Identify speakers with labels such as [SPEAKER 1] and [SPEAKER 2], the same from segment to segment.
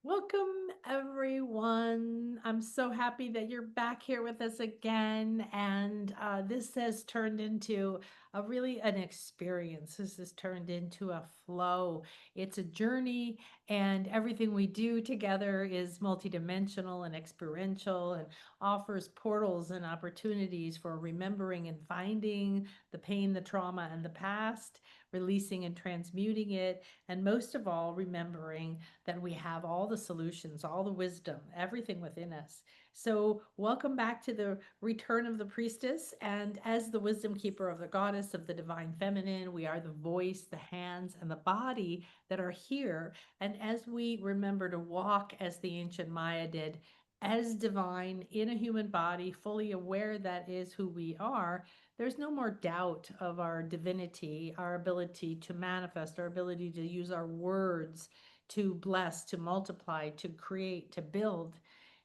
[SPEAKER 1] Welcome, everyone. I'm so happy that you're back here with us again. And this has turned into a really an experience. This has turned into a flow. It's a journey, and everything we do together is multidimensional and experiential and offers portals and opportunities for remembering and finding the pain, the trauma, and the past, releasing and transmuting it, and most of all, remembering that we have all the solutions, all the wisdom, everything within us. So, welcome back to the return of the priestess. And as the wisdom keeper of the goddess of the divine feminine, we are the voice, the hands, and the body that are here. And as we remember to walk as the ancient Maya did, as divine in a human body, fully aware that is who we are, there's no more doubt of our divinity, our ability to manifest, our ability to use our words to bless, to multiply, to create, to build.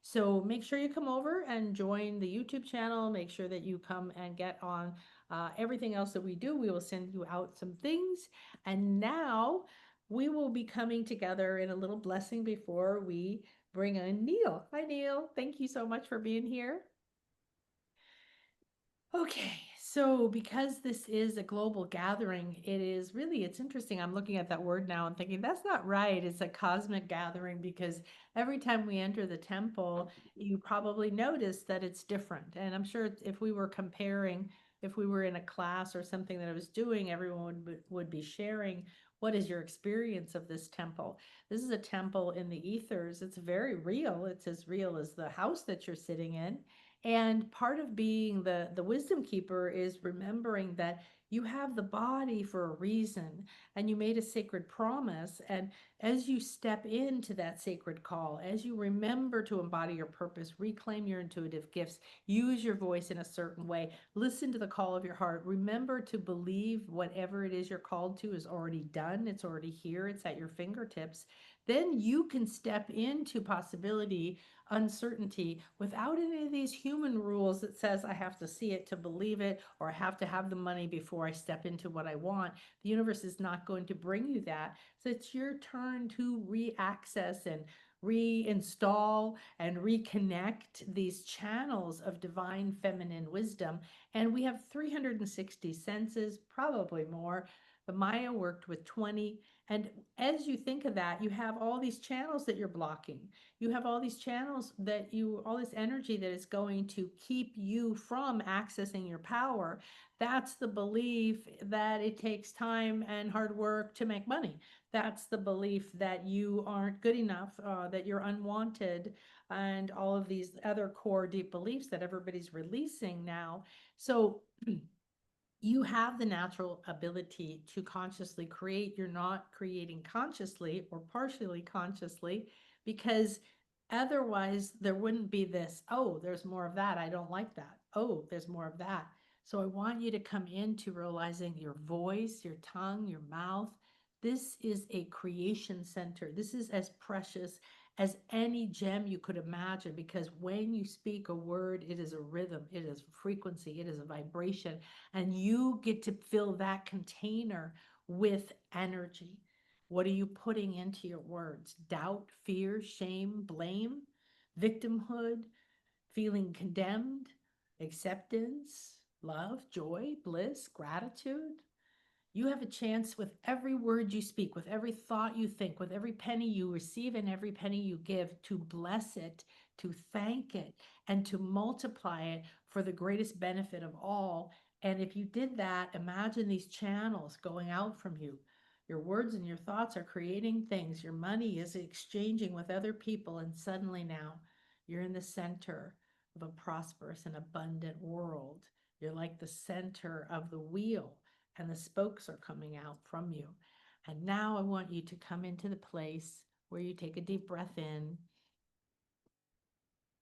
[SPEAKER 1] So make sure you come over and join the YouTube channel. Make sure that you come and get on everything else that we do. We will send you out some things. And now we will be coming together in a little blessing before we bring in Neil. Hi, Neil. Thank you so much for being here. Okay, so because this is a global gathering, it's interesting. I'm looking at that word now and thinking that's not right. It's a cosmic gathering because every time we enter the temple, you probably notice that it's different. And I'm sure if we were comparing, if we were in a class or something that I was doing, everyone would be sharing what is your experience of this temple. This is a temple in the ethers. It's very real. It's as real as the house that you're sitting in. And part of being the wisdom keeper is remembering that you have the body for a reason and you made a sacred promise. And as you step into that sacred call, as you remember to embody your purpose, reclaim your intuitive gifts, use your voice in a certain way, listen to the call of your heart, remember to believe whatever it is you're called to is already done, it's already here, it's at your fingertips. Then you can step into possibility, uncertainty, without any of these human rules that says I have to see it to believe it, or I have to have the money before I step into what I want. The universe is not going to bring you that. So it's your turn to re-access and reinstall and reconnect these channels of divine feminine wisdom. And we have 360 senses, probably more. The Maya worked with 20. And as you think of that, you have all these channels that you're blocking. You have all these channels that all this energy that is going to keep you from accessing your power. That's the belief that it takes time and hard work to make money. That's the belief that you aren't good enough, that you're unwanted, and all of these other core deep beliefs that everybody's releasing now. So you have the natural ability to consciously create. You're not creating consciously or partially consciously, because otherwise there wouldn't be this, oh, there's more of that. I don't like that. Oh, there's more of that. So I want you to come into realizing your voice, your tongue, your mouth. This is a creation center. This is as precious as any gem you could imagine, because when you speak a word, it is a rhythm, it is a frequency, it is a vibration, and you get to fill that container with energy. What are you putting into your words? Doubt, fear, shame, blame, victimhood, feeling condemned, acceptance, love, joy, bliss, gratitude. You have a chance with every word you speak, with every thought you think, with every penny you receive and every penny you give, to bless it, to thank it, and to multiply it for the greatest benefit of all. And if you did that, imagine these channels going out from you. Your words and your thoughts are creating things. Your money is exchanging with other people. And suddenly now you're in the center of a prosperous and abundant world. You're like the center of the wheel, and the spokes are coming out from you. And now I want you to come into the place where you take a deep breath in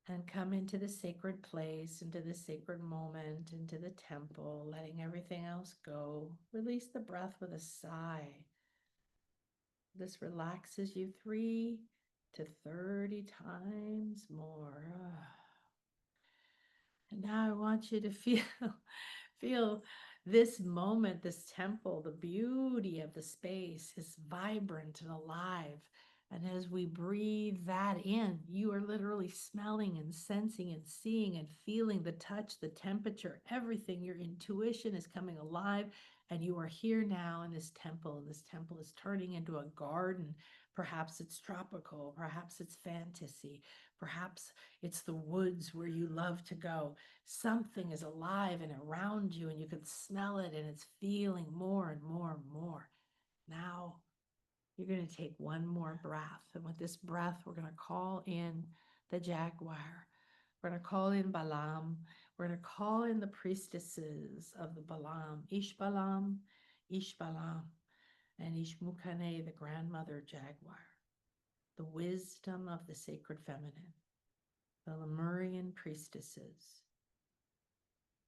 [SPEAKER 1] and come into the sacred place, into the sacred moment, into the temple, letting everything else go. Release the breath with a sigh. This relaxes you 3 to 30 times more. And now I want you to feel this moment, this temple, the beauty of the space is vibrant and alive. And as we breathe that in, you are literally smelling and sensing and seeing and feeling the touch, the temperature, everything. Your intuition is coming alive, and you are here now in this temple. And this temple is turning into a garden. Perhaps it's tropical, perhaps it's fantasy, perhaps it's the woods where you love to go. Something is alive and around you, and you can smell it, and it's feeling more and more and more. Now, you're going to take one more breath. And with this breath, we're going to call in the jaguar. We're going to call in Balaam. We're going to call in the priestesses of the Balaam, Ishbalam, Ishbalam, and Ishmukane, the grandmother jaguar, the wisdom of the sacred feminine, the Lemurian priestesses.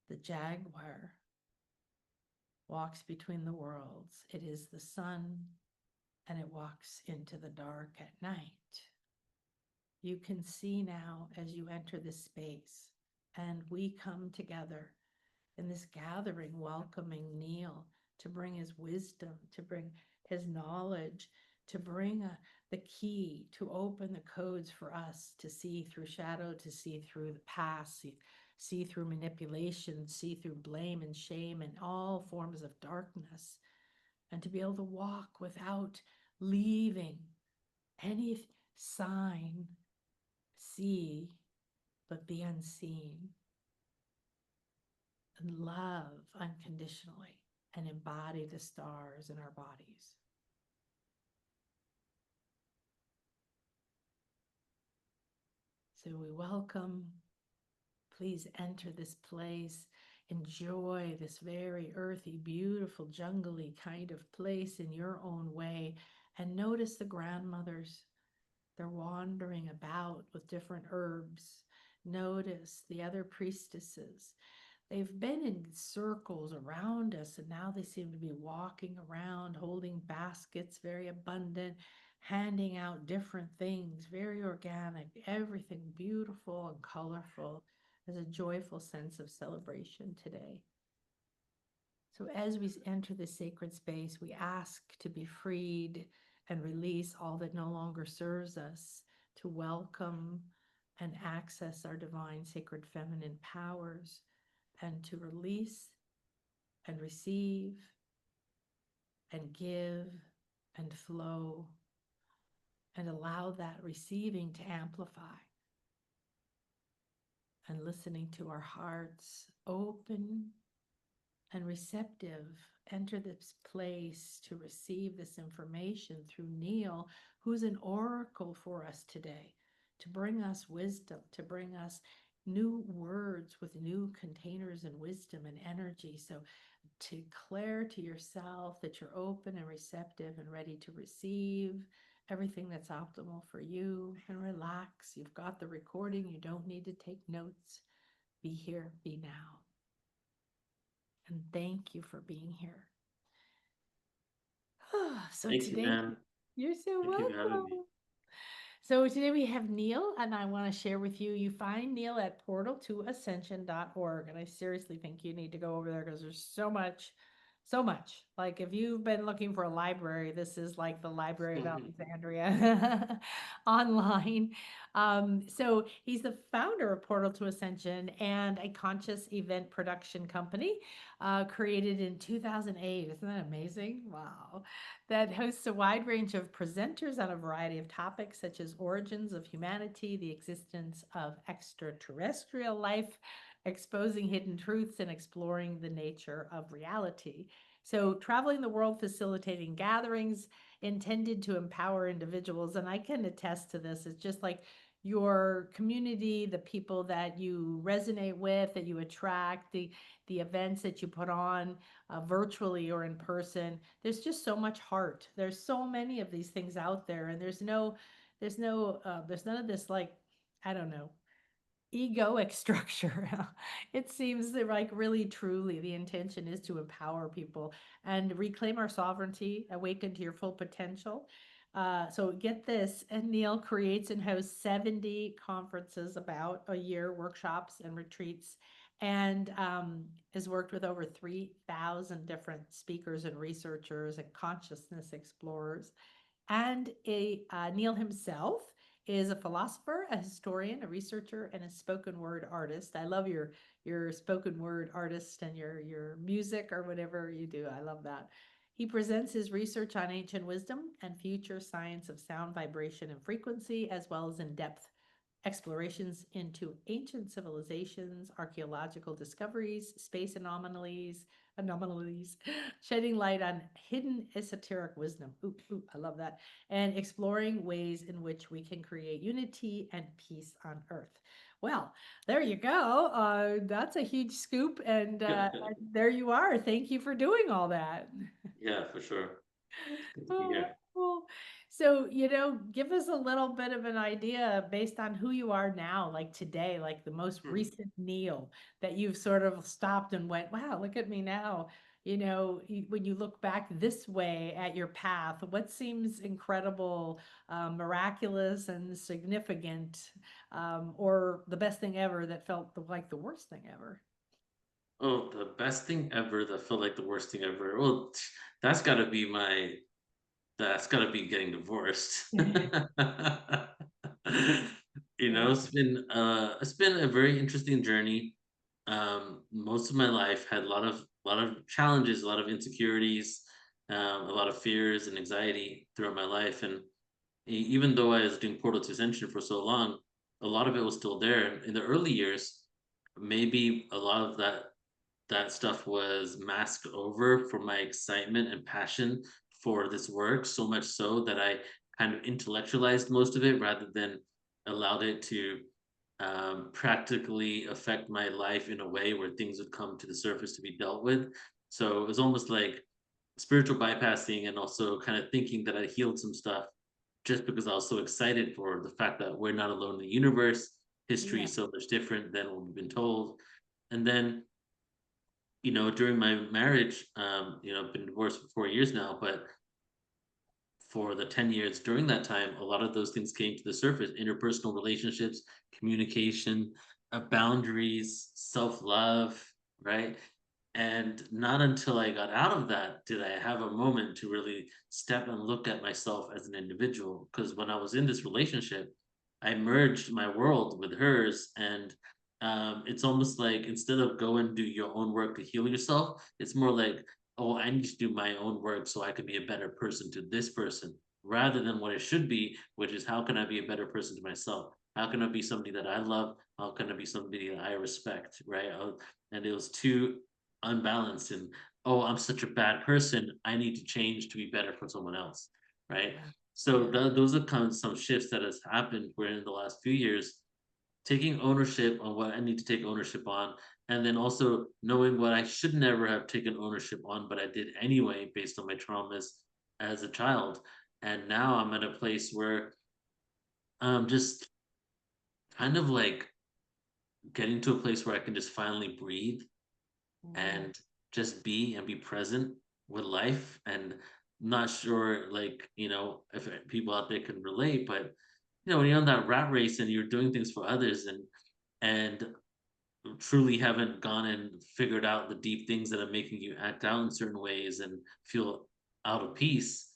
[SPEAKER 1] The jaguar walks between the worlds. It is the sun, and it walks into the dark at night. You can see now as you enter this space, and we come together in this gathering, welcoming Neil to bring his wisdom, to bring his knowledge, to bring the key to open the codes for us to see through shadow, to see through the past, see through manipulation, see through blame and shame and all forms of darkness, and to be able to walk without leaving any sign, see, but be unseen, and love unconditionally, and embody the stars in our bodies. So we welcome, please enter this place, enjoy this very earthy, beautiful, jungly kind of place in your own way, and notice the grandmothers. They're wandering about with different herbs. Notice the other priestesses. They've been in circles around us, and now they seem to be walking around, holding baskets, very abundant, handing out different things, very organic, everything beautiful and colorful. There's a joyful sense of celebration today. So as we enter this sacred space, we ask to be freed and release all that no longer serves us, to welcome and access our divine sacred feminine powers, and to release and receive and give and flow, and allow that receiving to amplify, and listening to our hearts open and receptive, enter this place to receive this information through Neil, who's an oracle for us today, to bring us wisdom, to bring us new words with new containers and wisdom and energy. So to declare to yourself that you're open and receptive and ready to receive everything that's optimal for you, and relax. You've got the recording. You don't need to take notes. Be here, be now. And thank you for being here. So
[SPEAKER 2] Thank you,
[SPEAKER 1] today,
[SPEAKER 2] ma'am.
[SPEAKER 1] you're so
[SPEAKER 2] Thank you for having me.
[SPEAKER 1] welcome. So today we have Neil, and I want to share with you. You find Neil at portal2ascension.org. And I seriously think you need to go over there because there's so much, so much. Like if you've been looking for a library, this is like the Library of Alexandria online. So he's the founder of Portal to Ascension and a conscious event production company created in 2008. Isn't that amazing? Wow. That hosts a wide range of presenters on a variety of topics such as origins of humanity, the existence of extraterrestrial life, exposing hidden truths, and exploring the nature of reality. So, traveling the world facilitating gatherings intended to empower individuals. And I can attest to this. It's just like your community, the people that you resonate with, that you attract, the events that you put on virtually or in person. There's just so much heart. There's so many of these things out there, and there's none of this, like, I don't know, egoic structure. It seems that, like, really truly the intention is to empower people and reclaim our sovereignty, awaken to your full potential. So get this, and Neil creates and hosts 70 conferences about a year, workshops and retreats, and has worked with over 3,000 different speakers and researchers and consciousness explorers. And Neil himself is a philosopher, a historian, a researcher, and a spoken word artist. I love your spoken word artist and your music or whatever you do. I love that. He presents his research on ancient wisdom and future science of sound, vibration, and frequency, as well as in depth explorations into ancient civilizations, archaeological discoveries, space anomalies, shedding light on hidden esoteric wisdom. Ooh, ooh, I love that. And exploring ways in which we can create unity and peace on Earth. Well, there you go. That's a huge scoop, and there you are. Thank you for doing all that.
[SPEAKER 2] Yeah, for sure. It's good to be
[SPEAKER 1] Oh,
[SPEAKER 2] here.
[SPEAKER 1] cool. So, give us a little bit of an idea based on who you are now, like today, like the most
[SPEAKER 2] Hmm.
[SPEAKER 1] recent Neil that you've sort of stopped and went, wow, look at me now. When you look back this way at your path, what seems incredible, miraculous, and significant, or the best thing ever that felt like the worst thing ever?
[SPEAKER 2] Oh, the best thing ever that felt like the worst thing ever. Well, that's got to be my that's gotta be getting divorced.
[SPEAKER 1] Yeah.
[SPEAKER 2] It's been a very interesting journey. Most of my life had a lot of challenges, a lot of insecurities, a lot of fears and anxiety throughout my life, and even though I was doing Portal to Ascension for so long, a lot of it was still there. In the early years, maybe a lot of that stuff was masked over for my excitement and passion for this work, so much so that I kind of intellectualized most of it rather than allowed it to practically affect my life in a way where things would come to the surface to be dealt with. So it was almost like spiritual bypassing and also kind of thinking that I healed some stuff just because I was so excited for the fact that we're not alone in the universe. History
[SPEAKER 1] Yeah.
[SPEAKER 2] is so much different than what we've been told. And then during my marriage, I've been divorced for 4 years now, but for the 10 years during that time, a lot of those things came to the surface: interpersonal relationships, communication, boundaries, self love, right? And not until I got out of that did I have a moment to really step and look at myself as an individual. Because when I was in this relationship, I merged my world with hers. And it's almost like instead of go and do your own work to heal yourself, it's more like, oh, I need to do my own work so I can be a better person to this person, rather than what it should be, which is how can I be a better person to myself? How can I be somebody that I love? How can I be somebody that I respect? Right? And it was too unbalanced and, oh, I'm such a bad person, I need to change to be better for someone else, right?
[SPEAKER 1] Yeah.
[SPEAKER 2] So
[SPEAKER 1] Yeah.
[SPEAKER 2] those are kind of some shifts that has happened where in the last few years, taking ownership on what I need to take ownership on, and then also knowing what I should never have taken ownership on, but I did anyway based on my traumas as a child. And now I'm at a place where I'm just kind of like getting to a place where I can just finally breathe
[SPEAKER 1] Mm.
[SPEAKER 2] and just be and be present with life. And not sure, like, if people out there can relate, but when you're on that rat race and you're doing things for others and truly haven't gone and figured out the deep things that are making you act out in certain ways and feel out of peace,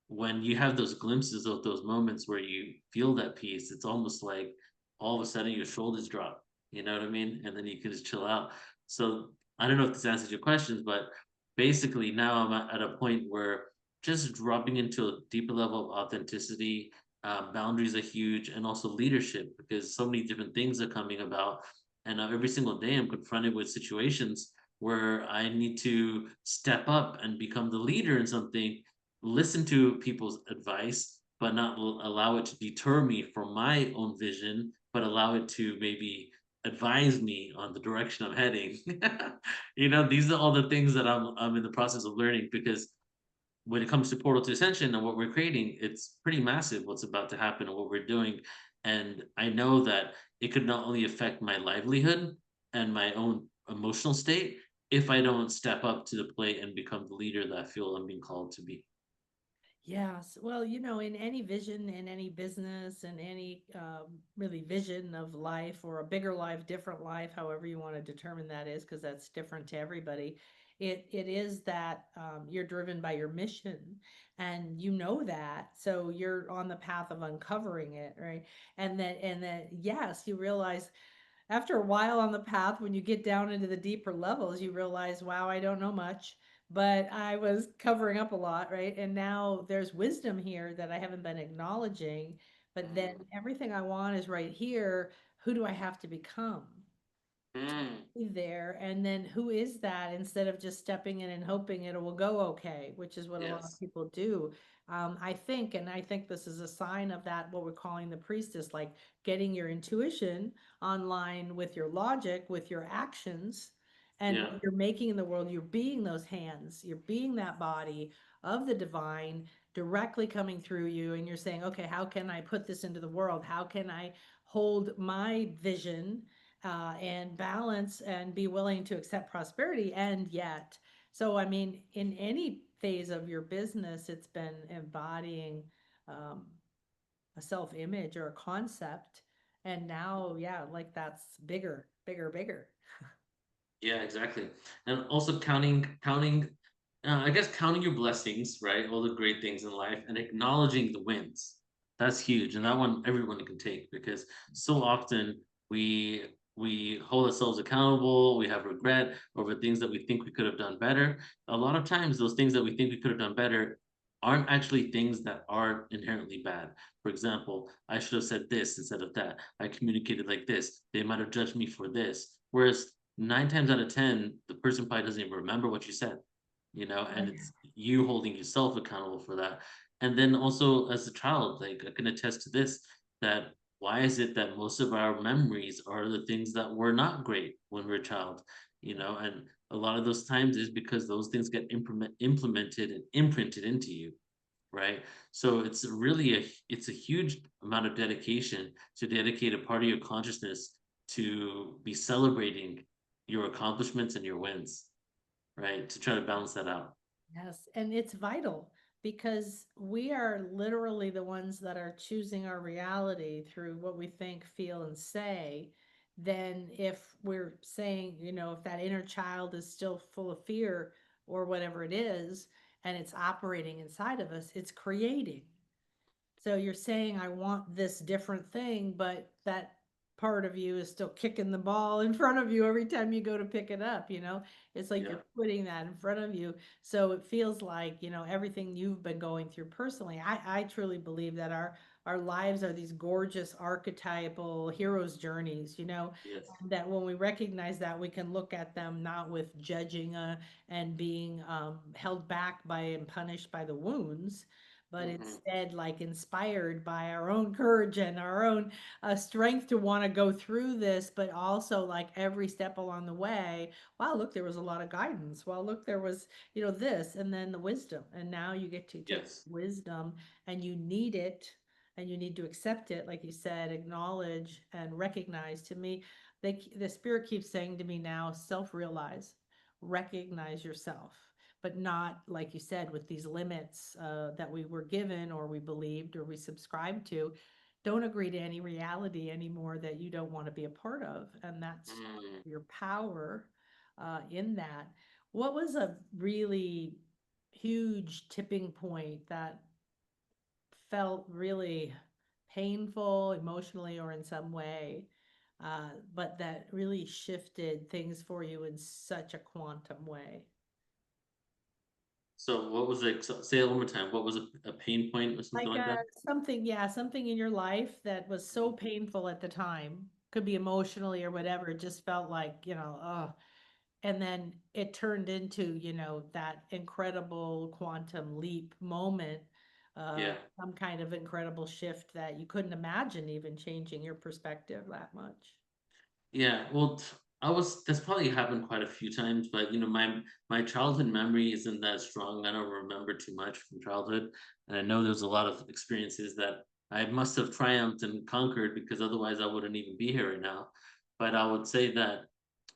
[SPEAKER 2] when you have those glimpses of those moments where you feel that peace, it's almost like all of a sudden your shoulders drop, you know what I mean? And then you can just chill out. So I don't know if this answers your questions, but basically now I'm at a point where just dropping into a deeper level of authenticity, boundaries are huge, and also leadership, because so many different things are coming about, and every single day I'm confronted with situations where I need to step up and become the leader in something, listen to people's advice, but not allow it to deter me from my own vision, but allow it to maybe advise me on the direction I'm heading. These are all the things that I'm in the process of learning, because when it comes to Portal to Ascension and what we're creating, it's pretty massive what's about to happen and what we're doing. And I know that it could not only affect my livelihood and my own emotional state if I don't step up to the plate and become the leader that I feel I'm being called to be.
[SPEAKER 1] Yes. Well, in any vision, in any business, and any really vision of life or a bigger life, different life, however you want to determine that is, because that's different to everybody. It is that you're driven by your mission, and you know that, so you're on the path of uncovering it, right? And then yes, you realize after a while on the path, when you get down into the deeper levels, you realize, wow, I don't know much, but I was covering up a lot, right? And now there's wisdom here that I haven't been acknowledging, but then
[SPEAKER 2] Mm,
[SPEAKER 1] everything I want is right here. Who do I have to become
[SPEAKER 2] mm,
[SPEAKER 1] there? And then who is that, instead of just stepping in and hoping it will go okay, which is what a lot of
[SPEAKER 2] yes.
[SPEAKER 1] people do. I think this is a sign of that, what we're calling the priestess, like getting your intuition online with your logic, with your actions, and
[SPEAKER 2] Yeah.
[SPEAKER 1] what you're making in the world. You're being those hands, you're being that body of the divine directly coming through you. And you're saying, okay, how can I put this into the world? How can I hold my vision and balance and be willing to accept prosperity? And yet, so I mean, in any phase of your business, it's been embodying um, a self image or a concept. And now, yeah, like that's bigger, bigger, bigger.
[SPEAKER 2] Yeah, exactly. And also I guess counting your blessings, right? All the great things in life and acknowledging the wins. That's huge. And that one everyone can take because so often we we hold ourselves accountable, we have regret over things that we think we could have done better. A lot of times those things that we think we could have done better aren't actually things that are inherently bad. For example, I should have said this instead of that. I communicated like this. They might have judged me for this. Whereas 9 times out of 10, the person probably doesn't even remember what you said, and
[SPEAKER 1] Right.
[SPEAKER 2] it's you holding yourself accountable for that. And then also as a child, like I can attest to this, that why is it that most of our memories are the things that were not great when we were a child, and a lot of those times is because those things get implemented and imprinted into you, right? So it's a huge amount of dedication to dedicate a part of your consciousness to be celebrating your accomplishments and your wins, right? To try to balance that out.
[SPEAKER 1] Yes, and it's vital because we are literally the ones that are choosing our reality through what we think, feel, and say. Then, if we're saying, if that inner child is still full of fear or whatever it is, and it's operating inside of us, it's creating. So you're saying, I want this different thing, but that part of you is still kicking the ball in front of you every time you go to pick it up. It's like
[SPEAKER 2] Yeah.
[SPEAKER 1] you're putting that in front of you. So it feels like, everything you've been going through personally. I truly believe that our lives are these gorgeous archetypal heroes' journeys,
[SPEAKER 2] Yes.
[SPEAKER 1] and that when we recognize that, we can look at them not with judging and being held back by and punished by the wounds, but
[SPEAKER 2] Hmm.
[SPEAKER 1] instead like inspired by our own courage and our own strength to want to go through this, but also like every step along the way, wow, look, there was a lot of guidance. Well, look, there was, this, and then the wisdom. And now you get to take
[SPEAKER 2] Yes.
[SPEAKER 1] wisdom, and you need it, and you need to accept it, like you said, acknowledge and recognize. To me, the spirit keeps saying to me now, self-realize, recognize yourself, but not, like you said, with these limits that we were given or we believed or we subscribed to. Don't agree to any reality anymore that you don't want to be a part of. And that's
[SPEAKER 2] Mm.
[SPEAKER 1] your power in that. What was a really huge tipping point that felt really painful emotionally or in some way, but that really shifted things for you in such a quantum way?
[SPEAKER 2] So what was it? Say it one more time. What was a pain point or something
[SPEAKER 1] Like,
[SPEAKER 2] like that?
[SPEAKER 1] something, yeah, something in your life that was so
[SPEAKER 2] Mhm.
[SPEAKER 1] painful at the time, could be emotionally or whatever, it just felt like, and then it turned into, that incredible quantum leap moment,
[SPEAKER 2] Yeah.
[SPEAKER 1] some kind of incredible shift that you couldn't imagine even changing your perspective that much.
[SPEAKER 2] Yeah, well, that's probably happened quite a few times, but my childhood memory isn't that strong. I don't remember too much from childhood, and I know there's a lot of experiences that I must have triumphed and conquered because otherwise I wouldn't even be here right now. But I would say that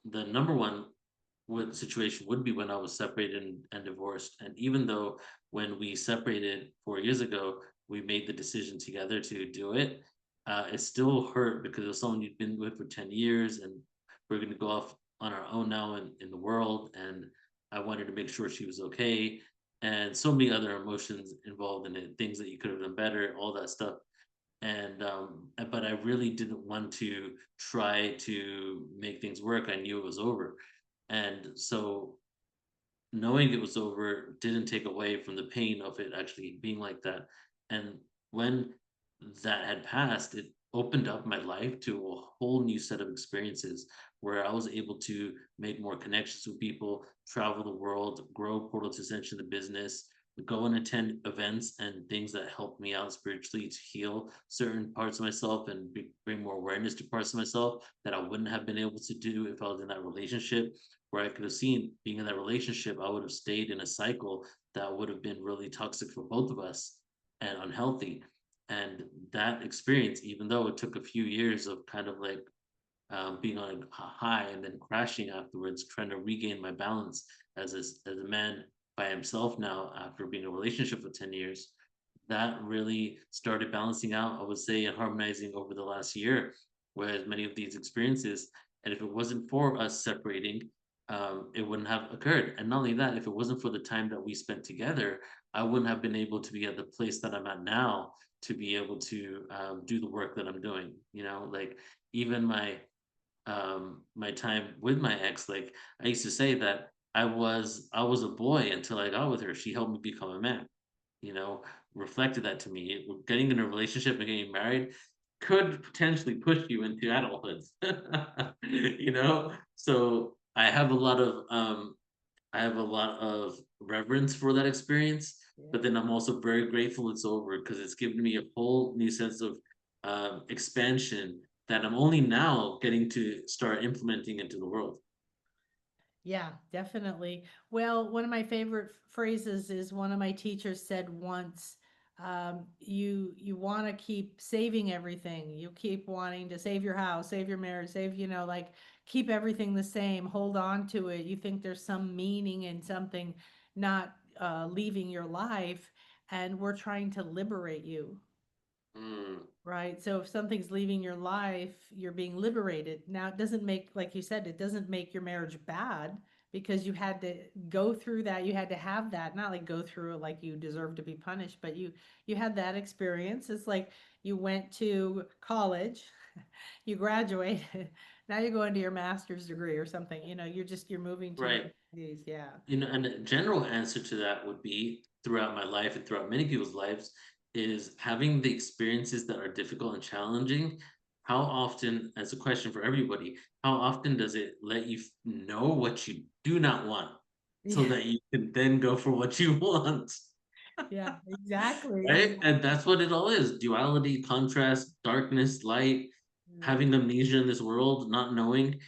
[SPEAKER 2] the number one situation would be when I was separated and divorced. And even though when we separated 4 years ago, we made the decision together to do it, it still hurt because it was someone you'd been with for 10 years and we're going to go off on our own now in the world. And I wanted to make sure she was okay, and so many other emotions involved in it, things that you could have done better, all that stuff. But I really didn't want to try to make things work. I knew it was over. And so knowing it was over didn't take away from the pain of it actually being like that. And when that had passed, it opened up my life to a whole new set of experiences where I was able to make more connections with people, travel the world, grow Portal to Ascension the business, go and attend events and things that helped me out spiritually to heal certain parts of myself and bring more awareness to parts of myself that I wouldn't have been able to do if I was in that relationship, where I could have seen being in that relationship, I would have stayed in a cycle that would have been really toxic for both of us and unhealthy. And that experience, even though it took a few years of kind of like being on a high and then crashing afterwards, trying to regain my balance as a man by himself now after being in a relationship for 10 years, that really started balancing out, I would say, and harmonizing over the last year, whereas many of these experiences, and if it wasn't for us separating, it wouldn't have occurred. And not only that, if it wasn't for the time that we spent together, I wouldn't have been able to be at the place that I'm at now to be able to do the work that I'm doing. You know, like even my time with my ex, like I used to say that I was a boy until I got with her. She helped me become a man, you know, reflected that to me. Getting in a relationship and getting married could potentially push you into adulthood. You know? So I have a lot of reverence for that experience, but
[SPEAKER 1] Yeah.
[SPEAKER 2] then I'm also very grateful it's over because it's given me a whole new sense of expansion that I'm only now getting to start implementing into the world.
[SPEAKER 1] Yeah, definitely. Well, one of my favorite phrases is one of my teachers said once, you want to keep saving everything. You keep wanting to save your house, save your marriage, save, like keep everything the same, hold on to it. You think there's some meaning in something not leaving your life, and we're trying to liberate you.
[SPEAKER 2] Mm,
[SPEAKER 1] Right. So if something's leaving your life, you're being liberated. Now, it doesn't make, like you said, it doesn't make your marriage bad because you had to go through that. You had to have that, not like go through it like you deserve to be punished, but you had that experience. It's like you went to college, you graduated, now you're going to your master's degree or something. You're moving to
[SPEAKER 2] right.
[SPEAKER 1] these. Yeah.
[SPEAKER 2] You know, and a general answer to that would be throughout my life and throughout many people's lives is having the experiences that are difficult and challenging. How often, as a question for everybody, how often does it let you know what you do not want so
[SPEAKER 1] Yeah.
[SPEAKER 2] that you can then go for what you want?
[SPEAKER 1] Yeah. Exactly.
[SPEAKER 2] Right? And
[SPEAKER 1] Exactly.
[SPEAKER 2] that's what it all is: duality, contrast, darkness, light, having amnesia in this world, not knowing.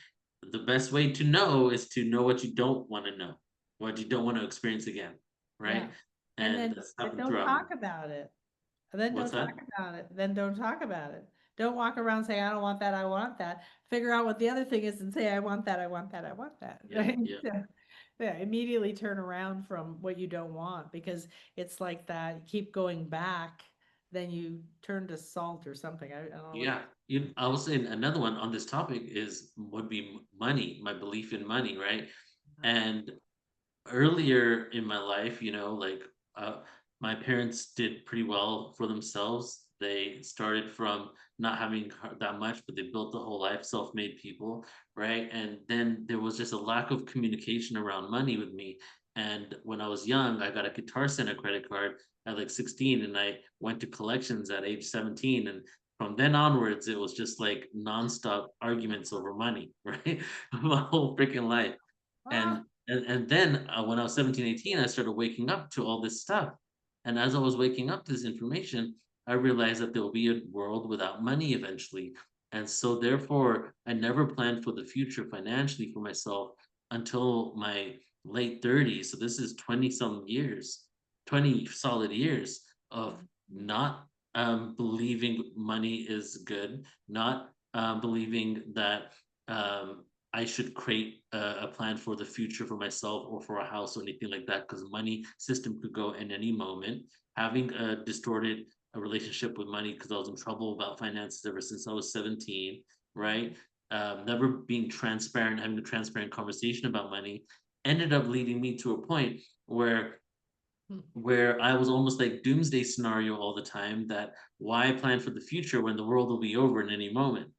[SPEAKER 2] The best way to know is to know what you don't want to know, what you don't want to experience again,
[SPEAKER 1] Yeah.
[SPEAKER 2] right?
[SPEAKER 1] And
[SPEAKER 2] And that's
[SPEAKER 1] then
[SPEAKER 2] happened
[SPEAKER 1] don't
[SPEAKER 2] throughout my
[SPEAKER 1] talk about it. And then
[SPEAKER 2] what's
[SPEAKER 1] don't talk
[SPEAKER 2] that?
[SPEAKER 1] about it. Then don't talk about it. Don't walk around saying, I don't want that, I want that. Figure out what the other thing is and say, I want that, I want that, I want that.
[SPEAKER 2] Yeah,
[SPEAKER 1] Right?
[SPEAKER 2] yeah,
[SPEAKER 1] So, yeah, immediately turn around from what you don't want because it's like that. You keep going back, then you turn to salt or something. I don't know what
[SPEAKER 2] yeah. I was saying another one on this topic is would be money, my belief in money, right? And earlier in my life, like uh, my parents did pretty well for themselves. They started from not having that much, but they built the whole life, self-made people, right? And then there was just a lack of communication around money with me. And when I was young, I got a Guitar Center credit card at like 16, and I went to collections at age 17. And from then onwards, it was just like nonstop arguments over money, right? My whole freaking life.
[SPEAKER 1] Ah,
[SPEAKER 2] And then, when I was 17, 18, I started waking up to all this stuff, and as I was waking up to this information, I realized that there will be a world without money eventually, and so therefore, I never planned for the future financially for myself until my late 30s, so this is 20 some years, 20 solid years of not, believing money is good, not, believing that, I should create a plan for the future for myself or for a house or anything like that because money system could go in any moment. Having a distorted relationship with money because I was in trouble about finances ever since I was 17, right? Never being transparent, having a transparent conversation about money. ended up leading me to a point where
[SPEAKER 1] Mm.
[SPEAKER 2] I was almost like doomsday scenario all the time, that why plan for the future when the world will be over in any moment,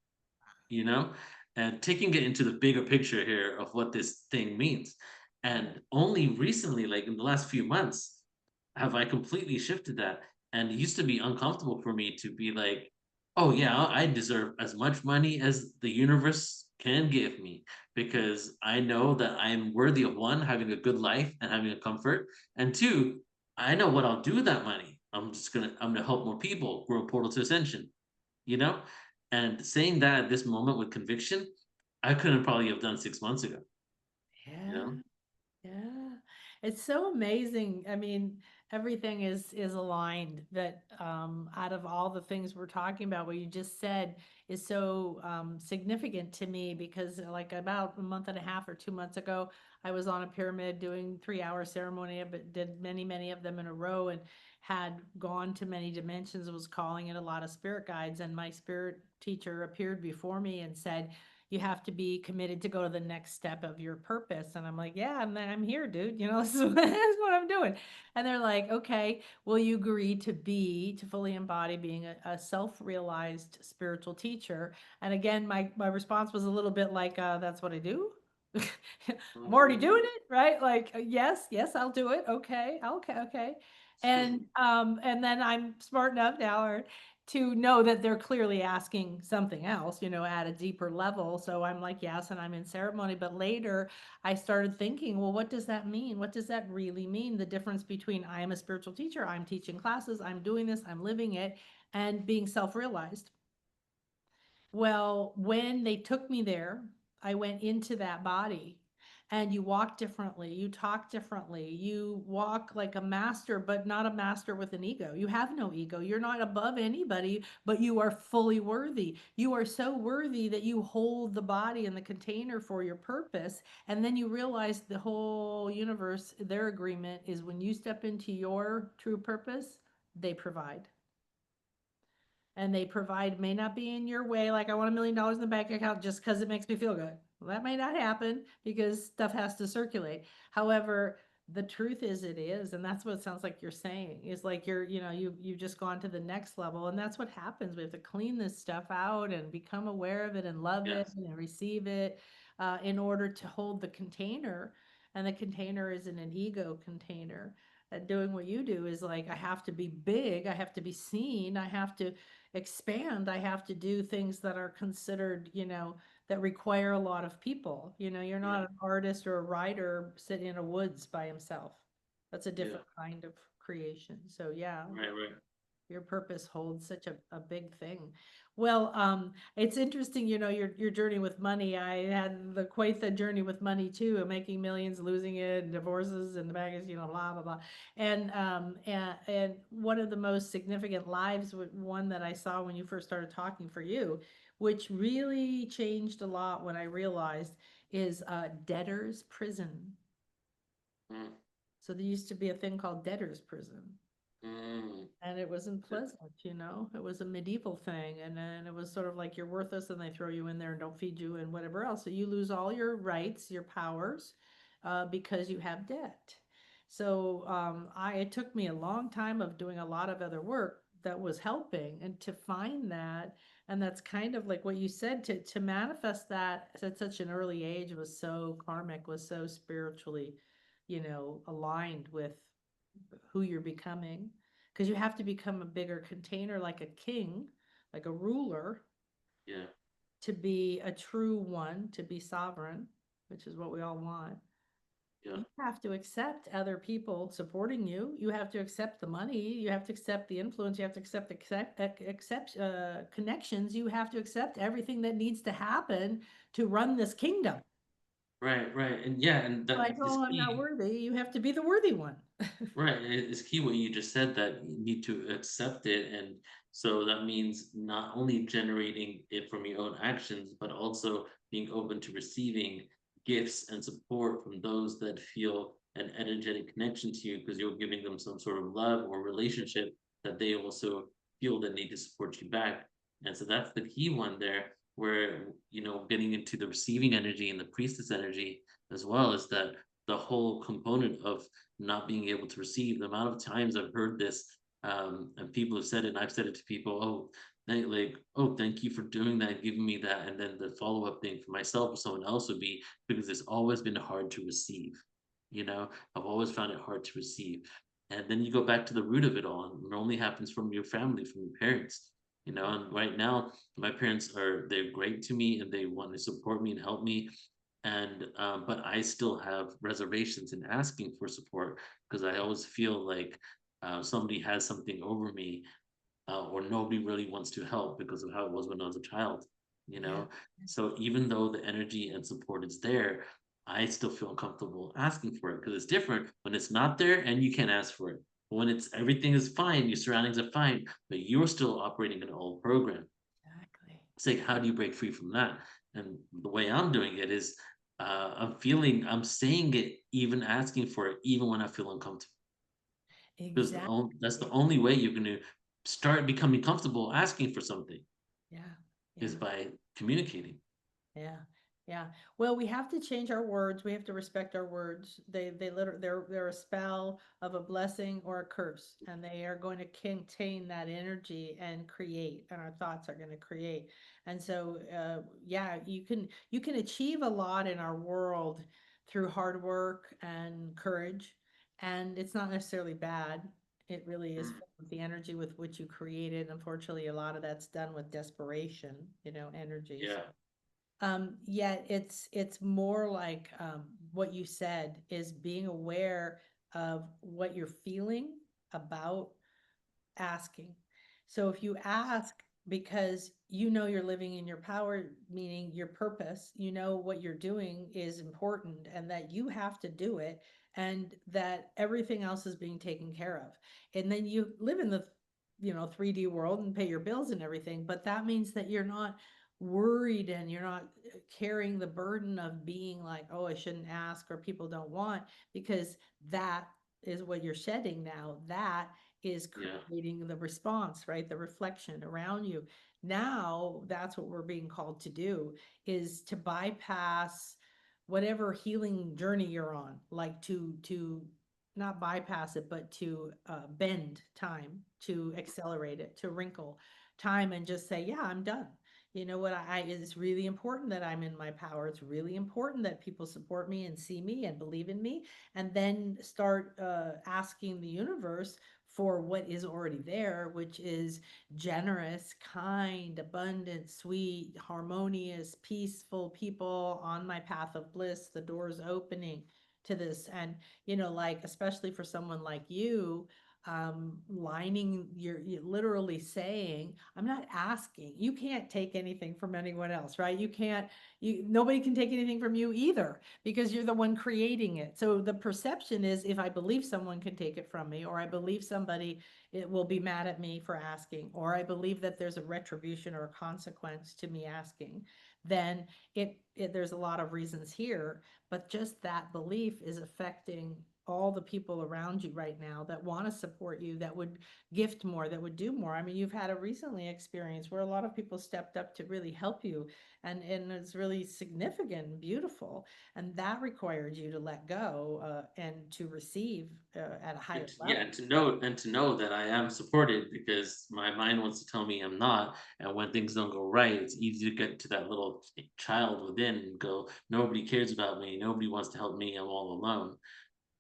[SPEAKER 2] you know? And taking it into the bigger picture here of what this thing means.
[SPEAKER 1] Yeah.
[SPEAKER 2] And only recently, like in the last few months, have I completely shifted that. And it used to be uncomfortable for me to be like, oh, yeah, I deserve as much money as the universe can give me because I know that I'm worthy of one, having a good life and having a comfort. And two, I know what I'll do with that money. I'm gonna help more people, grow a portal to ascension, you know? And saying that at this moment with conviction, I couldn't probably have done 6 months ago, you
[SPEAKER 1] Yeah.
[SPEAKER 2] know?
[SPEAKER 1] Yeah. It's so amazing. I mean, everything is aligned that out of all the things we're talking about, what you just said is so significant to me because like about a month and a half or 2 months ago, I was on a pyramid doing 3-hour ceremony, but did many, many of them in a row and had gone to many dimensions, was calling in a lot of spirit guides, and my spirit teacher appeared before me and said, you have to be committed to go to the next step of your purpose. And I'm like, yeah, I'm here, dude. This is this is what I'm doing. And they're like, okay, will you agree to fully embody being a self-realized spiritual teacher? And again, my response was a little bit like, that's what I do. I'm already doing
[SPEAKER 2] Mm.
[SPEAKER 1] it, right? Like, yes, yes, I'll do it. Okay, okay, okay. And then I'm smart enough now, or to know that they're clearly asking something else, at a deeper level. So I'm like, yes, and I'm in ceremony. But later I started thinking, well, what does that mean? What does that really mean? The difference between I am a spiritual teacher, I'm teaching classes, I'm doing this, I'm living it, and being self realized. Well, when they took me there, I went into that body, and you walk differently, you talk differently, you walk like a master, but not a master with an ego. You have no ego. You're not above anybody, but you are fully worthy. You are so worthy that you hold the body and the container for your purpose. And then you realize the whole universe, their agreement is when you step into your true purpose, they provide, and they provide may not be in your way. Like, I want $1 million in the bank account just because it makes me feel good. Well, that may not happen because stuff has to circulate. However, the truth is it is, and that's what it sounds like you're saying, is like you've just gone to the next level, and that's what happens. We have to clean this stuff out and become aware of it and love it
[SPEAKER 2] Yes.
[SPEAKER 1] and receive it in order to hold the container. And the container isn't an ego container. Doing what you do is like, I have to be big, I have to be seen, I have to expand, I have to do things that are considered, that require a lot of people. You're
[SPEAKER 2] Yeah.
[SPEAKER 1] not an artist or a writer sitting in a woods by himself. That's a
[SPEAKER 2] Yeah.
[SPEAKER 1] different kind of creation. So yeah,
[SPEAKER 2] Right, right.
[SPEAKER 1] your purpose holds such a big thing. Well, it's interesting, your journey with money. I had quite the journey with money too, making millions, losing it, and divorces and the baggage, blah blah blah. And one of the most significant lives, one that I saw when you first started talking for you, which really changed a lot when I realized, is debtor's prison.
[SPEAKER 2] Mm,
[SPEAKER 1] So there used to be a thing called debtor's prison,
[SPEAKER 2] mm.
[SPEAKER 1] and it wasn't pleasant. It was a medieval thing, and then it was sort of like you're worthless and they throw you in there and don't feed you and whatever else, so you lose all your rights, your powers, because you have debt. So it took me a long time of doing a lot of other work that was helping and to find that. And that's kind of like what you said, to manifest that at such an early age was so karmic, was so spiritually aligned with who you're becoming, because you have to become a bigger container, like a king, like a ruler,
[SPEAKER 2] Yeah.
[SPEAKER 1] to be a true one, to be sovereign, which is what we all want.
[SPEAKER 2] Yeah.
[SPEAKER 1] You have to accept other people supporting you. You have to accept the money. You have to accept the influence. You have to accept connections. You have to accept everything that needs to happen to run this kingdom.
[SPEAKER 2] Right, right. And yeah, and that
[SPEAKER 1] Like,
[SPEAKER 2] is
[SPEAKER 1] oh, I'm not
[SPEAKER 2] key.
[SPEAKER 1] worthy. You have to be the worthy one.
[SPEAKER 2] Right. It's key what you just said, that you need to accept it. And so that means not only generating it from your own actions, but also being open to receiving gifts and support from those that feel an energetic connection to you because you're giving them some sort of love or relationship that they also feel the need to support you back. And so that's the key one there, where, getting into the receiving energy and the priestess energy as well, is that the whole component of not being able to receive. The amount of times I've heard this, and people have said it, and I've said it to people, oh, oh, thank you for doing that, giving me that. And then the follow-up thing for myself or someone else would be because it's always been hard to receive. You know, I've always found it hard to receive. And then you go back to the root of it all, and it only happens from your family, from your parents. You know,
[SPEAKER 1] Yeah.
[SPEAKER 2] and right now, my parents they're great to me and they want to support me and help me. And but I still have reservations in asking for support because I always feel like somebody has something over me, or nobody really wants to help because of how it was when I was a child, you
[SPEAKER 1] Yeah.
[SPEAKER 2] know? So even though the energy and support is there, I still feel uncomfortable asking for it because it's different when it's not there and you can't ask for it. But when it's everything is fine, your surroundings are fine, but you're still operating an old program.
[SPEAKER 1] Exactly.
[SPEAKER 2] It's like, how do you break free from that? And the way I'm doing it is I'm saying it, even asking for it, even when I feel uncomfortable. Because that's the
[SPEAKER 1] Exactly.
[SPEAKER 2] only way you're going to start becoming comfortable asking for something
[SPEAKER 1] Yeah.
[SPEAKER 2] is
[SPEAKER 1] Yeah.
[SPEAKER 2] by communicating.
[SPEAKER 1] Yeah. Yeah. Well, we have to change our words. We have to respect our words. They literally they're a spell of a blessing or a curse, and they are going to contain that energy and create, and our thoughts are going to create. And so, yeah, you can achieve a lot in our world through hard work and courage, and it's not necessarily bad. It really is
[SPEAKER 2] Mm,
[SPEAKER 1] filled with the energy with which you created. Unfortunately, a lot of that's done with desperation, energies.
[SPEAKER 2] yeah,
[SPEAKER 1] Yet it's more like what you said is being aware of what you're feeling about asking. So if you ask because you know you're living in your power, meaning your purpose, you know what you're doing is important and that you have to do it and that everything else is being taken care of. And then you live in the 3D world and pay your bills and everything, but that means that you're not worried and you're not carrying the burden of being like, oh, I shouldn't ask or people don't want, because that is what you're shedding now. That is
[SPEAKER 2] yeah,
[SPEAKER 1] creating the response, right? The reflection around you. Now, that's what we're being called to do, is to bypass whatever healing journey you're on, like to not bypass it, but to bend time, to accelerate it, to wrinkle time and just say, yeah, I'm done. You know what? It's really important that I'm in my power. It's really important that people support me and see me and believe in me, and then start asking the universe for what is already there, which is generous, kind, abundant, sweet, harmonious, peaceful people on my path of bliss, the doors opening to this. And, like, especially for someone like you, lining you're literally saying, I'm not asking. You can't take anything from anyone else, right? Nobody can take anything from you either, because you're the one creating it. So the perception is, if I believe someone can take it from me, or I believe somebody it will be mad at me for asking, or I believe that there's a retribution or a consequence to me asking, then there's a lot of reasons here, but just that belief is affecting all the people around you right now that want to support you, that would gift more, that would do more. I mean, you've had a recently experience where a lot of people stepped up to really help you, and it's really significant and beautiful, and that required you to let go and to receive at a higher
[SPEAKER 2] yeah,
[SPEAKER 1] level.
[SPEAKER 2] and to know that I am supported because my mind wants to tell me I'm not, and when things don't go right, it's easy to get to that little child within and go, nobody cares about me, nobody wants to help me, I'm all alone.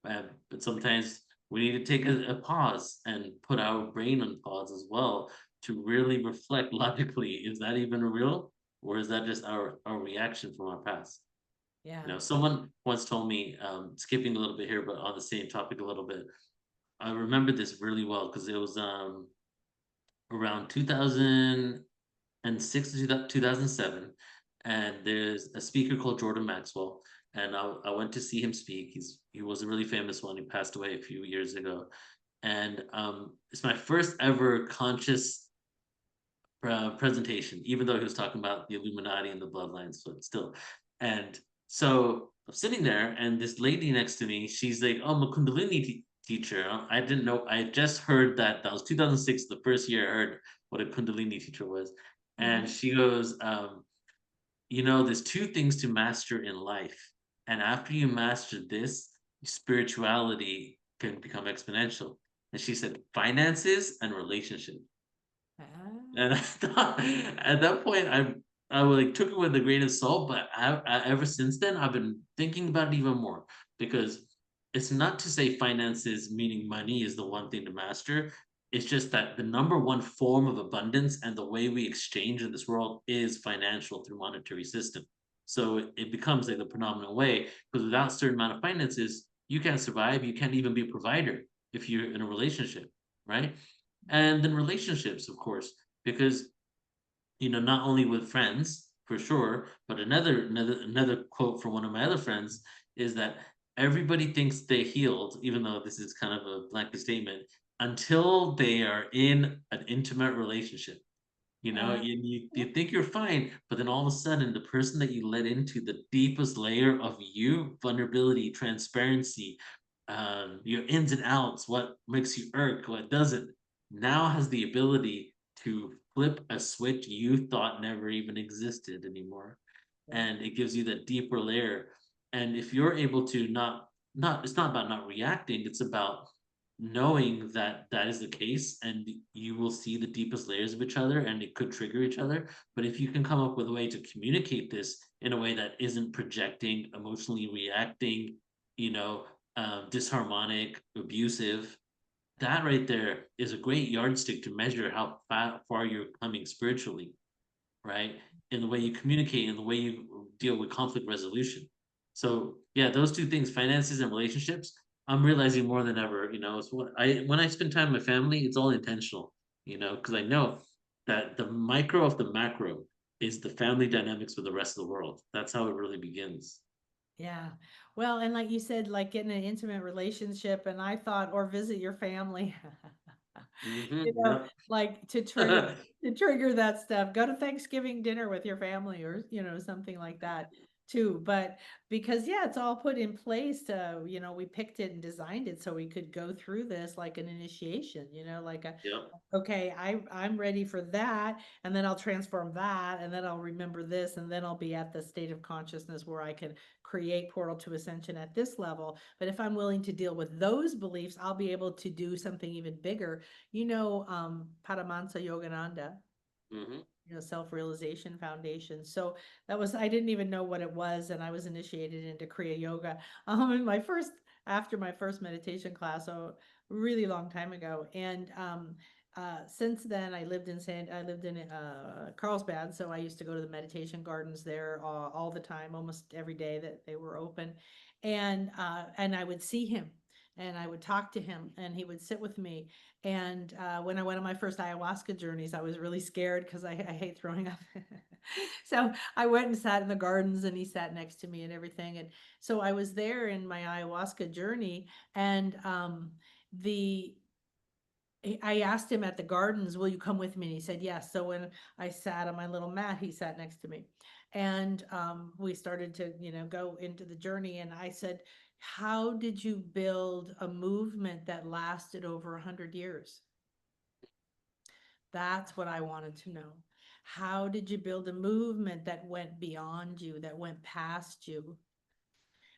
[SPEAKER 2] But sometimes we need to take a pause and put our brain on pause as well to really reflect logically. Is that even real? Or is that just our reaction from our past?
[SPEAKER 1] Yeah.
[SPEAKER 2] You know, someone once told me, skipping a little bit here, but on the same topic a little bit. I remember this really well because it was around 2006 to 2007, and there's a speaker called Jordan Maxwell, and I went to see him speak. He was a really famous one. He passed away a few years ago, and it's my first ever conscious presentation, even though he was talking about the Illuminati and the bloodlines, but still. And so I'm sitting there, and this lady next to me, she's like, "Oh, I'm a Kundalini teacher." I didn't know. I just heard that was 2006, the first year I heard what a Kundalini teacher was. And
[SPEAKER 1] Hmm.
[SPEAKER 2] she goes, "There's two things to master in life, and after you master this, spirituality can become exponential. And she said, finances and relationship.
[SPEAKER 1] Ah,
[SPEAKER 2] And I thought, at that point, I like took it with a grain of salt, but ever since then, I've been thinking about it even more because it's not to say finances, meaning money, is the one thing to master. It's just that the number one form of abundance and the way we exchange in this world is financial through monetary system. So it becomes like the predominant way because without a certain amount of finances, you can't survive. You can't even be a provider if you're in a relationship, right? And then relationships, of course, because not only with friends for sure, but another quote from one of my other friends is that everybody thinks they healed, even though this is kind of a blanket statement, until they are in an intimate relationship.
[SPEAKER 1] uh,
[SPEAKER 2] You think you're fine, but then all of a sudden, the person that you let into the deepest layer of you, vulnerability, transparency, your ins and outs, what makes you irk, what doesn't, now has the ability to flip a switch you thought never even existed anymore.
[SPEAKER 1] yeah.
[SPEAKER 2] And it gives you that deeper layer. And if you're able to not it's not about not reacting, it's about knowing that that is the case and you will see the deepest layers of each other and it could trigger each other. But if you can come up with a way to communicate this in a way that isn't projecting, emotionally reacting, you know, disharmonic, abusive, that right there is a great yardstick to measure how far you're coming spiritually, right? In the way you communicate, in the way you deal with conflict resolution. So yeah, those two things, finances and relationships, I'm realizing more than ever, it's what I when I spend time with family, it's all intentional, because I know that the micro of the macro is the family dynamics for the rest of the world. That's how it really begins.
[SPEAKER 1] Yeah. Well, and like you said, like getting an intimate relationship, and I thought, or visit your family. You know,
[SPEAKER 2] Yep.
[SPEAKER 1] like to trigger that stuff. Go to Thanksgiving dinner with your family or, something like that too. But because yeah, it's all put in place to, we picked it and designed it so we could go through this like an initiation, like a
[SPEAKER 2] Yep.
[SPEAKER 1] okay, I'm ready for that, and then I'll transform that, and then I'll remember this, and then I'll be at the state of consciousness where I can create portal to ascension at this level. But if I'm willing to deal with those beliefs, I'll be able to do something even bigger. Paramahansa Yogananda,
[SPEAKER 2] Hmm.
[SPEAKER 1] self-realization foundation. So that was, I didn't even know what it was, and I was initiated into Kriya Yoga in my first after my first meditation class, so really long time ago. And since then I lived in Carlsbad, so I used to go to the meditation gardens there all the time, almost every day that they were open. And I would see him and I would talk to him and he would sit with me. And when I went on my first ayahuasca journeys, I was really scared because I hate throwing up. So I went and sat in the gardens and he sat next to me and everything. And so I was there in my ayahuasca journey. And the I asked him at the gardens, will you come with me? And he said, yes. So when I sat on my little mat, he sat next to me. And we started to, go into the journey. And I said, how did you build a movement that lasted over 100 years? That's what I wanted to know. How did you build a movement that went beyond you, that went past you?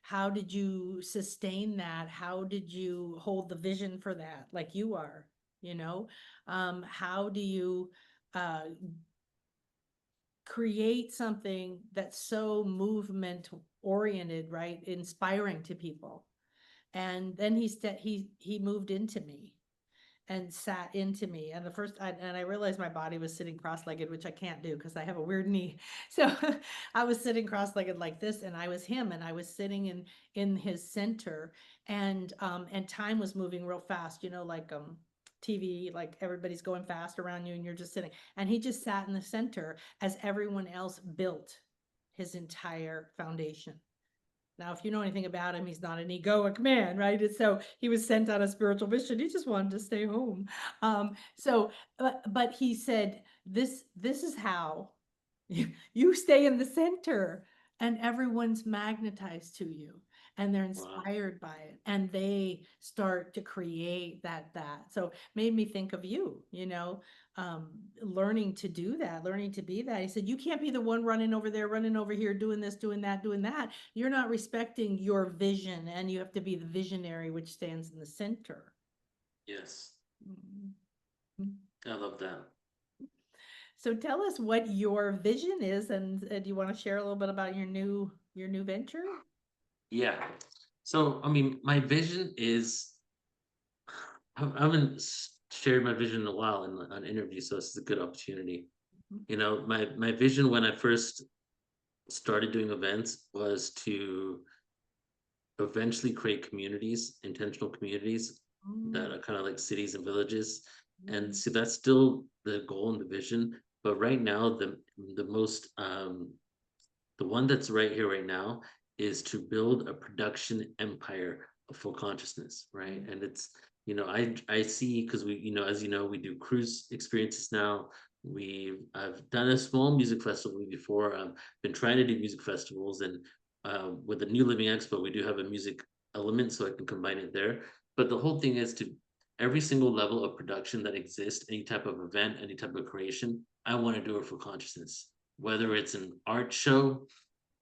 [SPEAKER 1] How did you sustain that? How did you hold the vision for that like you are? You know, how do you uh, create something that's so movement oriented, right? Inspiring to people. And then he moved into me and sat into me. And I realized my body was sitting cross-legged, which I can't do because I have a weird knee. So I was sitting cross-legged like this, and I was him, and I was sitting in his center, and time was moving real fast, like TV, like everybody's going fast around you, and you're just sitting. And he just sat in the center as everyone else built his entire foundation. Now, if you know anything about him, he's not an egoic man, right? And so he was sent on a spiritual mission. He just wanted to stay home. But he said, this is how you stay in the center, and everyone's magnetized to you, and they're
[SPEAKER 2] Wow.
[SPEAKER 1] inspired by it, and they start to create that. So made me think of you, learning to do that, learning to be that. He said, you can't be the one running over there, running over here, doing this, doing that, doing that. You're not respecting your vision, and you have to be the visionary, which stands in the center.
[SPEAKER 2] Yes.
[SPEAKER 1] Mhm.
[SPEAKER 2] I love that.
[SPEAKER 1] So tell us what your vision is, and do you want to share a little bit about your new venture?
[SPEAKER 2] Yeah. So, I mean, my vision is I haven't shared my vision in a while in an interview, so this is a good opportunity.
[SPEAKER 1] Mhm.
[SPEAKER 2] You know, my vision when I first started doing events was to eventually create communities, intentional communities that
[SPEAKER 1] Mm,
[SPEAKER 2] are kind of like cities and villages. And
[SPEAKER 1] mm,
[SPEAKER 2] so that's still the goal and the vision. But right now, the most the one that's right here right now is to build a production empire of full consciousness, right?
[SPEAKER 1] mm,
[SPEAKER 2] And it's, I see, because we, as you know, we do cruise experiences now. I've done a small music festival before. I've been trying to do music festivals, and with the New Living Expo, we do have a music element, so I can combine it there. But the whole thing is to every single level of production that exists, any type of event, any type of creation, I want to do it for consciousness, whether it's an art show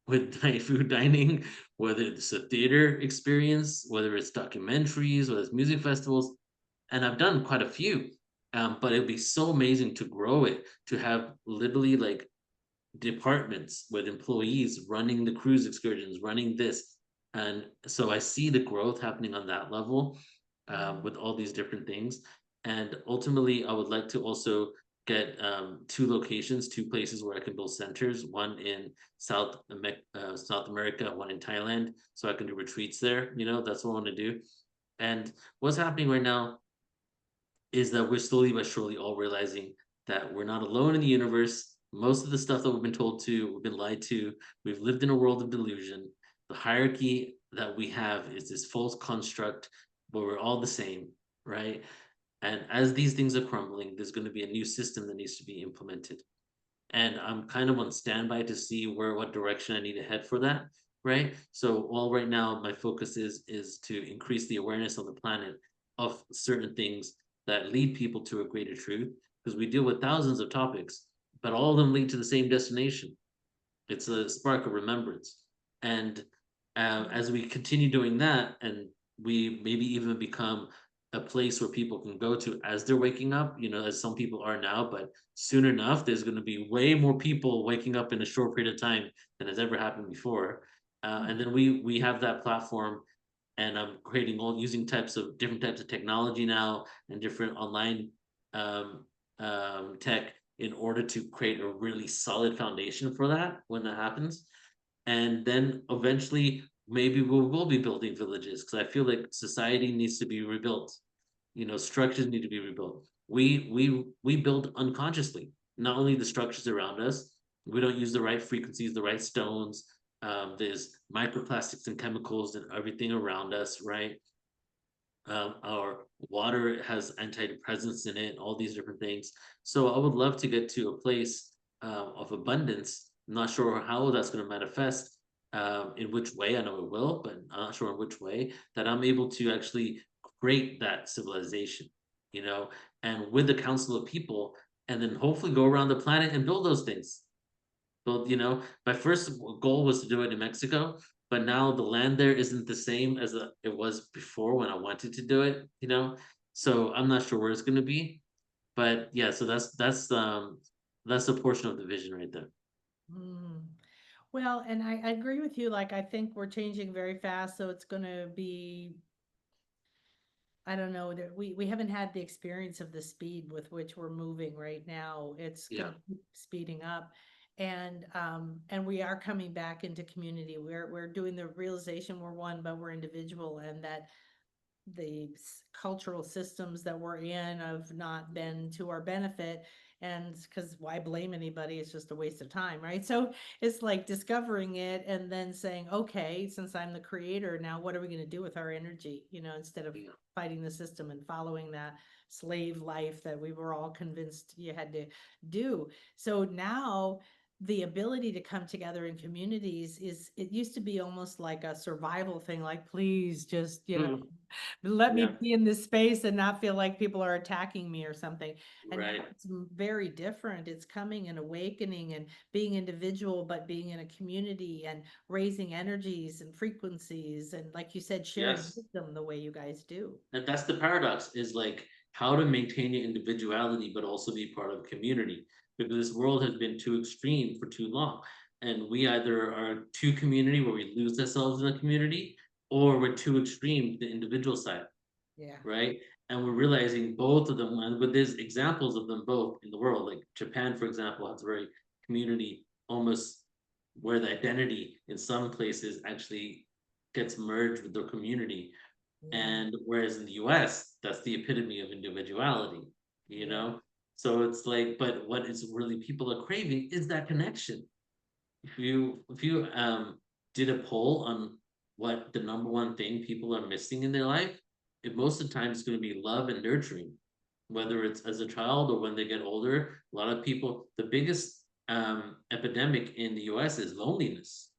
[SPEAKER 2] with night food dining, whether it's a theater experience, whether it's documentaries, whether it's music festivals, and I've done quite a few. But it'd be so amazing to grow it, to have literally like departments with employees running the cruise excursions, running this. And so I see the growth happening on that level,
[SPEAKER 1] mm,
[SPEAKER 2] with all these different things. And ultimately, I would like to also get two locations, two places where I can build centers, one in South America, one in Thailand, so I can do retreats there. That's what I want to do. And what's happening right now is that we're slowly but surely all realizing that we're not alone in the universe. Most of the stuff that we've been told to, we've been lied to, we've lived in a world of delusion. The hierarchy that we have is this false construct where we're all the same, right? And as these things are crumbling, there's going to be a new system that needs to be implemented. And I'm kind of on standby to see what direction I need to head for that, right? So all right now, my focus is to increase the awareness on the planet of certain things that lead people to a greater truth, because we deal with thousands of topics, but all of them lead to the same destination. It's a spark of remembrance. And
[SPEAKER 1] mm,
[SPEAKER 2] as we continue doing that, and we maybe even become a place where people can go to as they're waking up, as some people are now, but soon enough, there's going to be way more people waking up in a short period of time than has ever happened before.
[SPEAKER 1] mm,
[SPEAKER 2] And then we have that platform, and I'm creating all using types of different types of technology now and different online um, tech in order to create a really solid foundation for that when that happens. And then eventually, maybe we will be building villages, because I feel like society needs to be rebuilt. Structures need to be rebuilt. We build unconsciously. Not only the structures around us, we don't use the right frequencies, the right stones. There's microplastics and chemicals and everything around us, right? Our water has antidepressants in it, all these different things. So I would love to get to a place of abundance. I'm not sure how that's going to manifest, in which way. I know it will, but I'm not sure in which way. That I'm able to actually create that civilization, you know, and with the council of people, and then hopefully go around the planet and build those things. Well, my first goal was to do it in Mexico, but now the land there isn't the same as it was before when I wanted to do it. So I'm not sure where it's going to be, but yeah, so that's a portion of the vision right there.
[SPEAKER 1] mm. Well, and I agree with you. Like, I think we're changing very fast, so it's going to be, I don't know, that we haven't had the experience of the speed with which we're moving right now. It's going
[SPEAKER 2] Yeah,
[SPEAKER 1] to keep speeding up. And we are coming back into community. We're doing the realization we're one, but we're individual, and that the cultural systems that we're in have not been to our benefit. And because why blame anybody? It's just a waste of time, right? So it's like discovering it and then saying, okay, since I'm the creator, now what are we going to do with our energy? Instead of
[SPEAKER 2] yeah,
[SPEAKER 1] fighting the system and following that slave life that we were all convinced you had to do. So now the ability to come together in communities is, it used to be almost like a survival thing, like, please just,
[SPEAKER 2] Mm,
[SPEAKER 1] let me
[SPEAKER 2] yeah,
[SPEAKER 1] be in this space and not feel like people are attacking me or something. And now
[SPEAKER 2] right.
[SPEAKER 1] it's very different. It's coming and awakening and being individual, but being in a community and raising energies and frequencies. And like you said, sharing
[SPEAKER 2] Yes.
[SPEAKER 1] wisdom the way you guys do.
[SPEAKER 2] And that's the paradox is like how to maintain your individuality but also be part of a community because this world has been too extreme for too long. And we either are too community where we lose ourselves in the community or we're too extreme to the individual side,
[SPEAKER 1] Yeah.
[SPEAKER 2] right? And we're realizing both of them, and but there's examples of them both in the world. Like Japan, for example, has a very community almost where the identity in some places actually gets merged with the community.
[SPEAKER 1] Yeah.
[SPEAKER 2] And whereas in the US, that's the epitome of individuality, you
[SPEAKER 1] Yeah.
[SPEAKER 2] know? So it's like, but what is really people are craving is that connection. If you did a poll on what the number one thing people are missing in their life, it most of the time is going to be love and nurturing, whether it's as a child or when they get older. A lot of people, the biggest epidemic in the US is loneliness.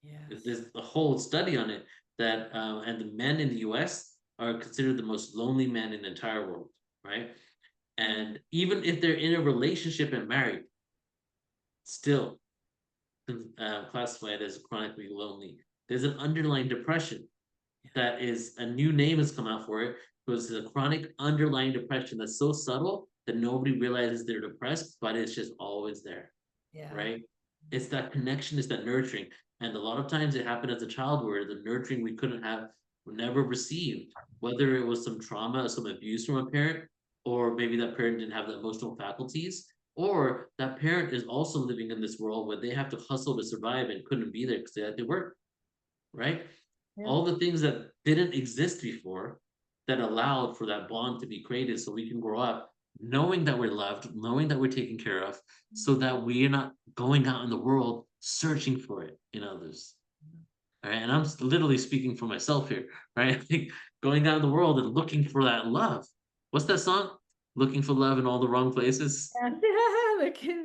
[SPEAKER 1] Yes.
[SPEAKER 2] There's a whole study on it that and the men in the US are considered the most lonely men in the entire world, right? And even if they're in a relationship and married, still classified as chronically lonely. There's an underlying depression that is a new name has come out for it because it's a chronic underlying depression that's so subtle that nobody realizes they're depressed, but it's just always there,
[SPEAKER 1] Yeah.
[SPEAKER 2] right? It's that connection, it's that nurturing. And a lot of times it happened as a child where the nurturing we couldn't have never received, whether it was some trauma, some abuse from a parent, or maybe that parent didn't have the emotional faculties, or that parent is also living in this world where they have to hustle to survive and couldn't be there because they had to work, right?
[SPEAKER 1] Yeah.
[SPEAKER 2] All the things that didn't exist before that allowed for that bond to be created so we can grow up knowing that we're loved, knowing that we're taken care of, so that we're not going out in the world searching for it in others. All right. And I'm literally speaking for myself here, right? Like going out in the world and looking for that love. What's that song? Looking for love in all the wrong places.
[SPEAKER 1] Yeah,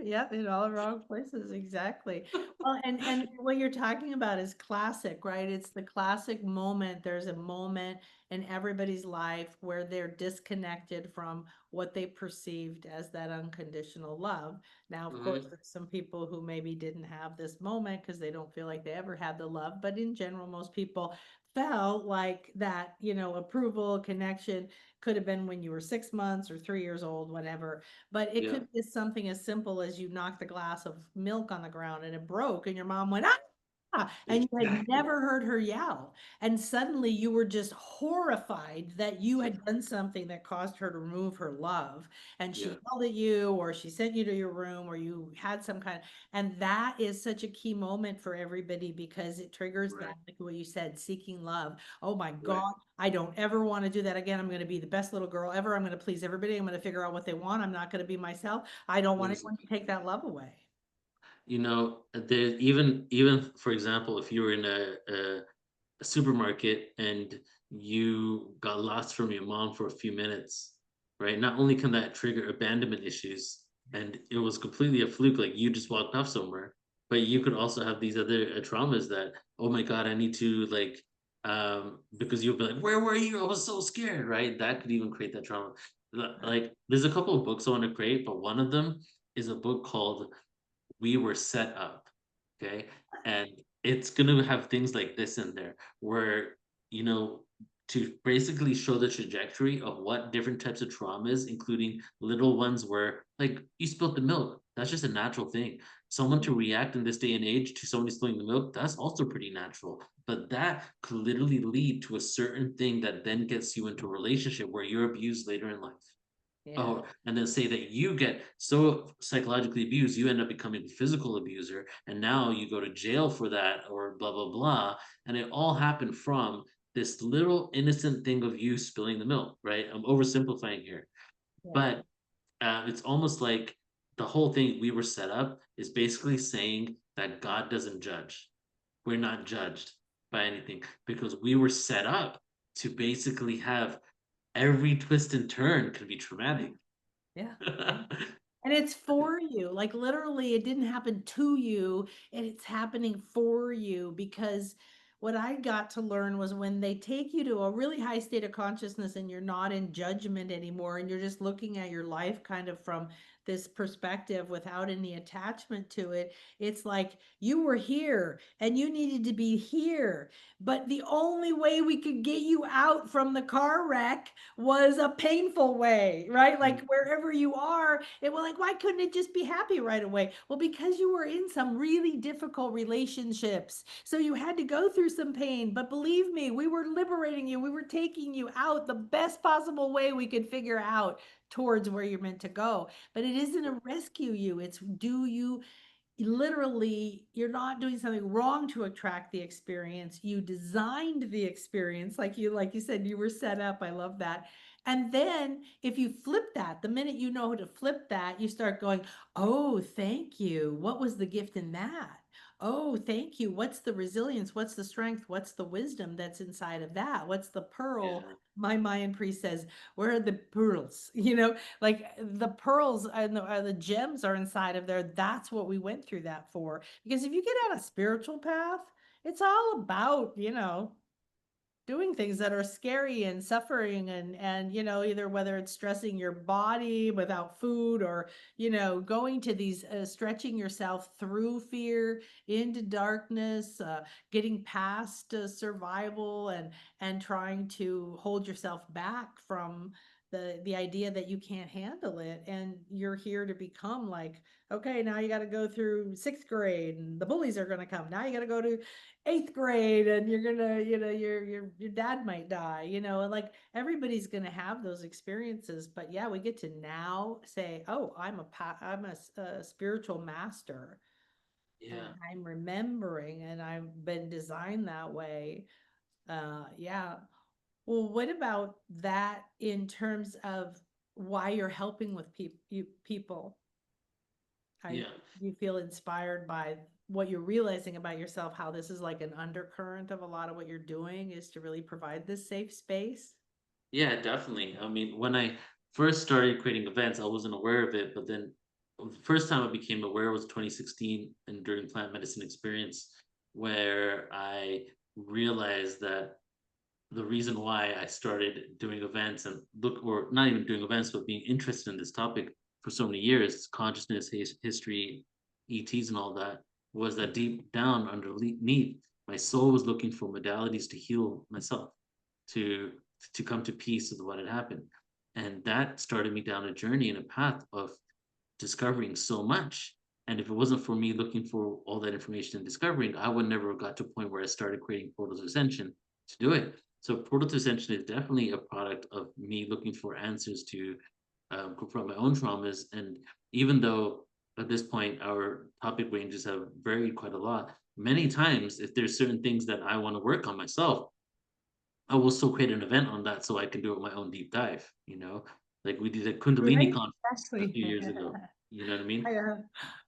[SPEAKER 1] yep, in all the wrong places, exactly. Well, and what you're talking about is classic, right? It's the classic moment. There's a moment in everybody's life where they're disconnected from what they perceived as that unconditional love. Now, of course,
[SPEAKER 2] Mhm.
[SPEAKER 1] there's some people who maybe didn't have this moment because they don't feel like they ever had the love, but in general, most people felt like that, approval, connection could have been when you were 6 months or 3 years old, whatever. But it
[SPEAKER 2] Yeah,
[SPEAKER 1] could be something as simple as you knocked a glass of milk on the ground and it broke, and your mom went, ah! And you had
[SPEAKER 2] exactly.
[SPEAKER 1] never heard her yell. And suddenly you were just horrified that you had done something that caused her to remove her love. And
[SPEAKER 2] Yeah,
[SPEAKER 1] she yelled at you, or she sent you to your room, or you had some kind of, and that is such a key moment for everybody because it triggers
[SPEAKER 2] right,
[SPEAKER 1] that, like what you said, seeking love. Oh my
[SPEAKER 2] right.
[SPEAKER 1] God, I don't ever want to do that again. I'm going to be the best little girl ever. I'm going to please everybody. I'm going to figure out what they want. I'm not going to be myself. I don't want anyone to take that love away.
[SPEAKER 2] There even for example, if you were in a supermarket and you got lost from your mom for a few minutes, right? Not only can that trigger abandonment issues, and it was completely a fluke, like you just walked off somewhere, but you could also have these other traumas that, oh my God, I need to like, because you'll be like, where were you? I was so scared, right? That could even create that trauma. Like, there's a couple of books I want to create, but one of them is a book called We Were Set Up. Okay. And it's going to have things like this in there where, you know, to basically show the trajectory of what different types of traumas, including little ones where, like, you spilled the milk. That's just a natural thing. Someone to react in this day and age to somebody spilling the milk, that's also pretty natural. But that could literally lead to a certain thing that then gets you into a relationship where you're abused later in life.
[SPEAKER 1] Yeah.
[SPEAKER 2] Oh, and then say that you get so psychologically abused, you end up becoming a physical abuser, and now you go to jail for that, or blah, blah, blah. And it all happened from this little innocent thing of you spilling the milk, right? I'm oversimplifying here.
[SPEAKER 1] Yeah.
[SPEAKER 2] But it's almost like the whole thing we were set up is basically saying that God doesn't judge. We're not judged by anything because we were set up to basically have every twist and turn could be traumatic.
[SPEAKER 1] Yeah. Yeah. And it's for you. Like literally, it didn't happen to you, and it's happening for you because what I got to learn was when they take you to a really high state of consciousness and you're not in judgment anymore and you're just looking at your life kind of from this perspective without any attachment to it, it's like you were here and you needed to be here. But the only way we could get you out from the car wreck was a painful way, right? Like wherever you are, it was like, why couldn't it just be happy right away? Well, because you were in some really difficult relationships. So you had to go through some pain. But believe me, we were liberating you. We were taking you out the best possible way we could figure out towards where you're meant to go. But it isn't a rescue you, it's do you literally you're not doing something wrong to attract the experience. You designed the experience, like you said, you were set up. I love that. And then if you flip that, the minute you know how to flip that, you start going, oh, thank you, what was the gift in that? Oh, thank you, what's the resilience, what's the strength, what's the wisdom that's inside of that, what's the pearl?
[SPEAKER 2] Yeah,
[SPEAKER 1] My Mayan priest says, where are the pearls? Like the pearls and the gems are inside of there. That's what we went through that for. Because if you get on a spiritual path, it's all about, doing things that are scary and suffering and either whether it's stressing your body without food or going to these stretching yourself through fear into darkness, getting past survival and trying to hold yourself back from the idea that you can't handle it, and you're here to become like, okay, now you got to go through sixth grade and the bullies are going to come, now you got to go to eighth grade and you're gonna, your dad might die, and like everybody's gonna have those experiences. But yeah, we get to now say, oh, I'm a spiritual master, and
[SPEAKER 2] yeah,
[SPEAKER 1] I'm remembering and I've been designed that way. Yeah. Well, what about that in terms of why you're helping with people? I
[SPEAKER 2] yeah.
[SPEAKER 1] You feel inspired by what you're realizing about yourself, how this is like an undercurrent of a lot of what you're doing is to really provide this safe space.
[SPEAKER 2] Yeah, definitely. I mean, when I first started creating events, I wasn't aware of it, but then the first time I became aware was 2016 and during plant medicine experience, where I realized that the reason why I started doing events and look, or not even doing events, but being interested in this topic for so many years, consciousness, history, ETs, and all that, was that deep down underneath, my soul was looking for modalities to heal myself, to to come to peace with what had happened, and that started me down a journey and a path of discovering so much. And if it wasn't for me looking for all that information and discovering, I would never have got to a point where I started creating portals of ascension to do it. So portal to ascension is definitely a product of me looking for answers to confront my own traumas. And even though at this point our topic ranges have varied quite a lot, many times if there's certain things that I want to work on myself, I will still create an event on that so I can do it my own deep dive, you know? Like we did a Kundalini
[SPEAKER 1] Right?
[SPEAKER 2] conference a
[SPEAKER 1] Exactly.
[SPEAKER 2] few years ago. You know what I mean?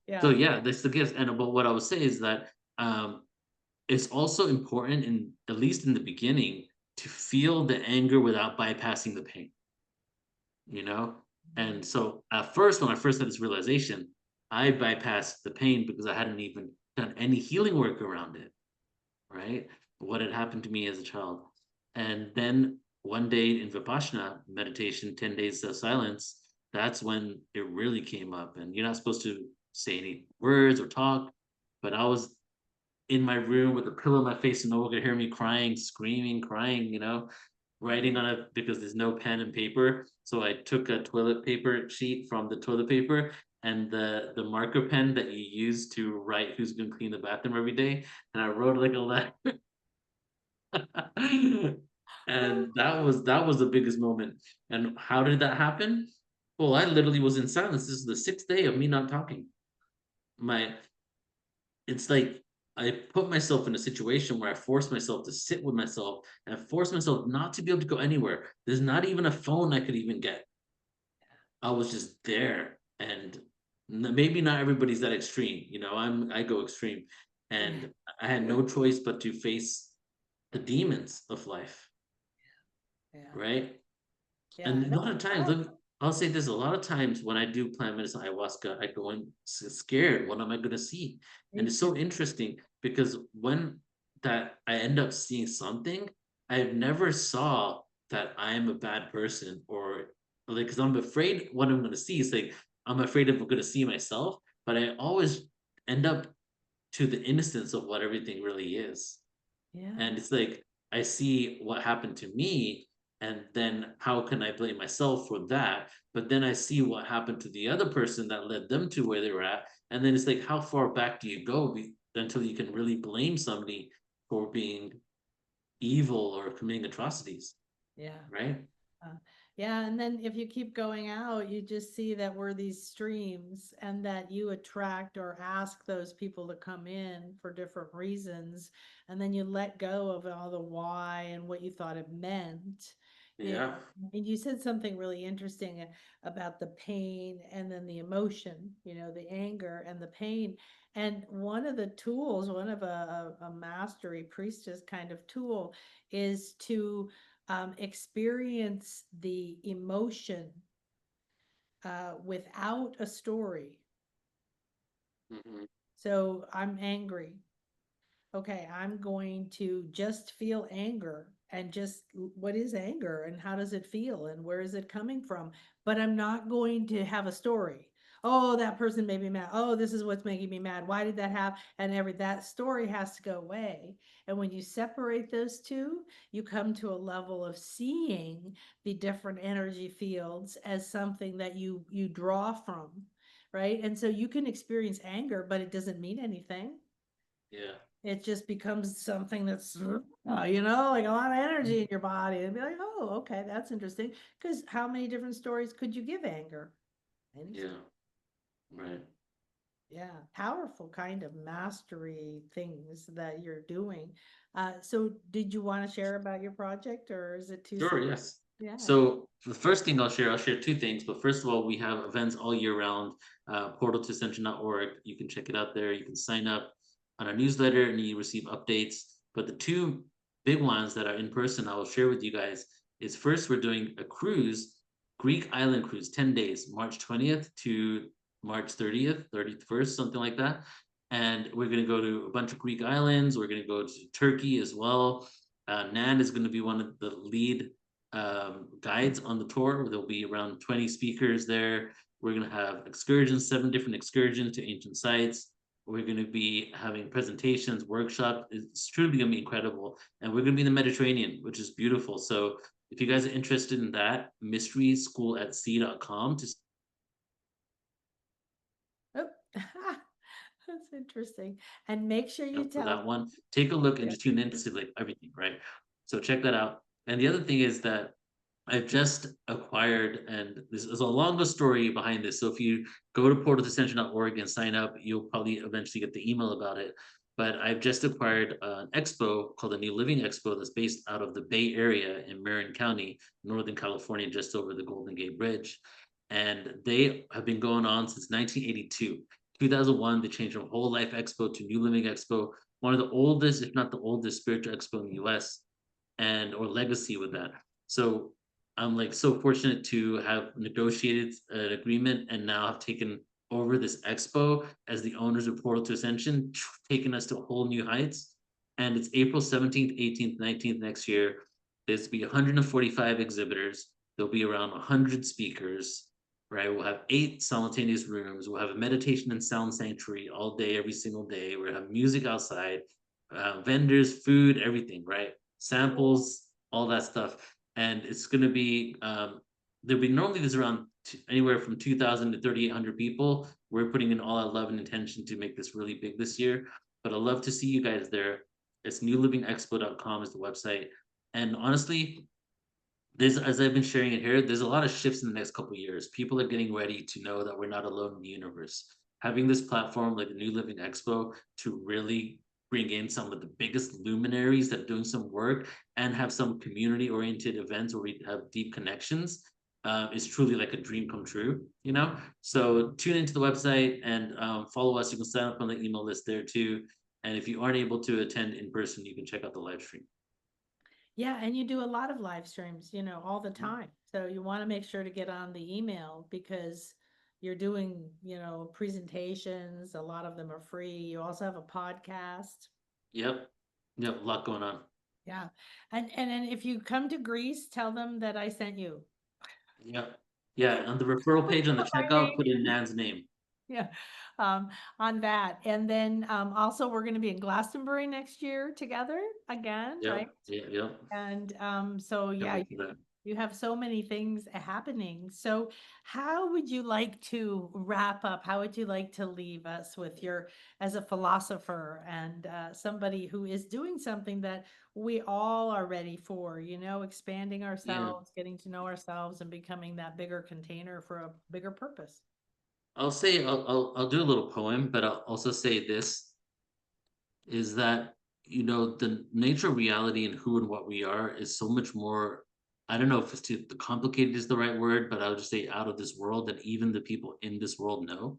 [SPEAKER 1] Yeah.
[SPEAKER 2] So
[SPEAKER 1] Yeah.
[SPEAKER 2] yeah, that's the gift. And but what I would say is that it's also important in at least in the beginning to feel the anger without bypassing the pain, you know? And so at first, when I first had this realization, I bypassed the pain because I hadn't even done any healing work around it, right? What had happened to me as a child. And then one day in Vipassana meditation, 10 days of silence, that's when it really came up. And you're not supposed to say any words or talk, but I was in my room with a pillow in my face and no one could hear me crying, screaming, crying, writing on it because there's no pen and paper. So I took a toilet paper sheet from the toilet paper and the marker pen that you use to write who's going to clean the bathroom every day, and I wrote like a letter. And that was the biggest moment. And how did that happen? Well, I literally was in silence. This is the sixth day of me not talking. My It's like I put myself in a situation where I forced myself to sit with myself and force myself not to be able to go anywhere. There's not even a phone I could even get. I was just there, and maybe not everybody's that extreme. I go extreme,
[SPEAKER 1] Yeah.
[SPEAKER 2] and I had no choice but to face the demons of life,
[SPEAKER 1] Yeah.
[SPEAKER 2] right?
[SPEAKER 1] Yeah.
[SPEAKER 2] And a
[SPEAKER 1] No,
[SPEAKER 2] lot of
[SPEAKER 1] it's
[SPEAKER 2] times,
[SPEAKER 1] tough.
[SPEAKER 2] I'll say this, a lot of times when I do plant medicine ayahuasca, I go in scared. What am I gonna see? And
[SPEAKER 1] Me
[SPEAKER 2] it's
[SPEAKER 1] too.
[SPEAKER 2] so interesting because when that I end up seeing something, I've never saw that I'm a bad person or like because I'm afraid what I'm gonna see is like I'm afraid of I'm gonna see myself, but I always end up to the innocence of what everything really is.
[SPEAKER 1] Yeah.
[SPEAKER 2] And it's like I see what happened to me, and then how can I blame myself for that? But then I see what happened to the other person that led them to where they were at. And then it's like, how far back do you go until you can really blame somebody for being evil or committing atrocities,
[SPEAKER 1] Yeah.
[SPEAKER 2] right?
[SPEAKER 1] Uh, yeah, and then if you keep going out, you just see that we're these streams and that you attract or ask those people to come in for different reasons. And then you let go of all the why and what you thought it meant. You
[SPEAKER 2] Yeah,
[SPEAKER 1] and you said something really interesting about the pain and then the emotion, the anger and the pain. And one of the tools, one of a mastery priestess kind of tool is to experience the emotion without a story.
[SPEAKER 2] hmm,
[SPEAKER 1] So I'm angry. Okay, I'm going to just feel anger and just what is anger and how does it feel and where is it coming from? But I'm not going to have a story. Oh, that person made me mad. Oh, this is what's making me mad. Why did that happen? And that story has to go away. And when you separate those two, you come to a level of seeing the different energy fields as something that you draw from, right? And so you can experience anger, but it doesn't mean anything.
[SPEAKER 2] yeah,
[SPEAKER 1] It just becomes something that's, like a lot of energy in your body. And be like, oh, okay, that's interesting. Because how many different stories could you give anger? Any story.
[SPEAKER 2] yeah, right.
[SPEAKER 1] Yeah, powerful kind of mastery things that you're doing. So did you want to share about your project or is it too soon?
[SPEAKER 2] Sure, yes.
[SPEAKER 1] Yeah.
[SPEAKER 2] So the first thing I'll share two things. But first of all, we have events all year round. Portal to Ascension.org. You can check it out there. You can sign up on our newsletter and you receive updates. But the two big ones that are in person, I will share with you guys is first we're doing a cruise, Greek island cruise, 10 days, March 20th to March 30th, 31st, something like that. And we're going to go to a bunch of Greek islands. We're going to go to Turkey as well. Nan is going to be one of the lead guides on the tour. There'll be around 20 speakers there. We're going to have excursions, 7 different excursions to ancient sites. We're going to be having presentations, workshops. It's truly going to be incredible. And we're going to be in the Mediterranean, which is beautiful. So if you guys are interested in that, mysteryschoolatsea.com to
[SPEAKER 1] Oh, that's interesting. And make sure
[SPEAKER 2] sign
[SPEAKER 1] you
[SPEAKER 2] up for
[SPEAKER 1] tell.
[SPEAKER 2] that one. Take a look and
[SPEAKER 1] Yeah.
[SPEAKER 2] just tune in to see like everything, right? So check that out. And the other thing is that I've just acquired, and this is a longer story behind this. So if you go to portalascension.org and sign up, you'll probably eventually get the email about it. But I've just acquired an expo called the New Living Expo that's based out of the Bay Area in Marin County, Northern California, just over the Golden Gate Bridge. And they have been going on since 1982. 2001, they changed from Whole Life Expo to New Living Expo, one of the oldest, if not the oldest, spiritual expo in the US and or legacy with that. So I'm like so fortunate to have negotiated an agreement and now have taken over this expo as the owners of Portal to Ascension, taking us to whole new heights. And it's April 17th, 18th, 19th next year. There's to be 145 exhibitors. There'll be around 100 speakers, right? We'll have 8 simultaneous rooms. We'll have a meditation and sound sanctuary all day, every single day. We'll have music outside, vendors, food, everything, right? Samples, all that stuff. And it's going to be there'll be normally there's around anywhere from 2,000 to 3,800 people. We're putting in all our love and intention to make this really big this year. But I'd love to see you guys there. It's newlivingexpo.com is the website. And honestly, there's as I've been sharing it here, there's a lot of shifts in the next couple of years. People are getting ready to know that we're not alone in the universe. Having this platform like the New Living Expo to really bring in some of the biggest luminaries that are doing some work and have some community oriented events where we have deep connections is truly like a dream come true, you know? So tune into the website and follow us. You can sign up on the email list there too. And if you aren't able to attend in person, you can check out the live stream.
[SPEAKER 1] Yeah, and you do a lot of live streams, all the time. So you want to make sure to get on the email because you're doing, presentations. A lot of them are free. You also have a podcast.
[SPEAKER 2] Yep. Yep. A lot going on.
[SPEAKER 1] Yeah. And then if you come to Greece, tell them that I sent you.
[SPEAKER 2] Yep. Yeah. On the referral page on the
[SPEAKER 1] My
[SPEAKER 2] checkout, put in
[SPEAKER 1] name.
[SPEAKER 2] Nan's name.
[SPEAKER 1] Yeah. Um, on that. And then also we're going to be in Glastonbury next year together again, right?
[SPEAKER 2] Yep. Yeah. Yep.
[SPEAKER 1] And so
[SPEAKER 2] Can't
[SPEAKER 1] yeah,
[SPEAKER 2] wait for that.
[SPEAKER 1] you have so many things happening. So how would you like to wrap up? How would you like to leave us with your, as a philosopher and somebody who is doing something that we all are ready for, expanding
[SPEAKER 2] Yeah.
[SPEAKER 1] ourselves, getting to know ourselves and becoming that bigger container for a bigger purpose?
[SPEAKER 2] I'll do a little poem, but I'll also say this is that the nature of reality and who and what we are is so much more. I don't know if it's too complicated is the right word, but I'll just say out of this world that even the people in this world know,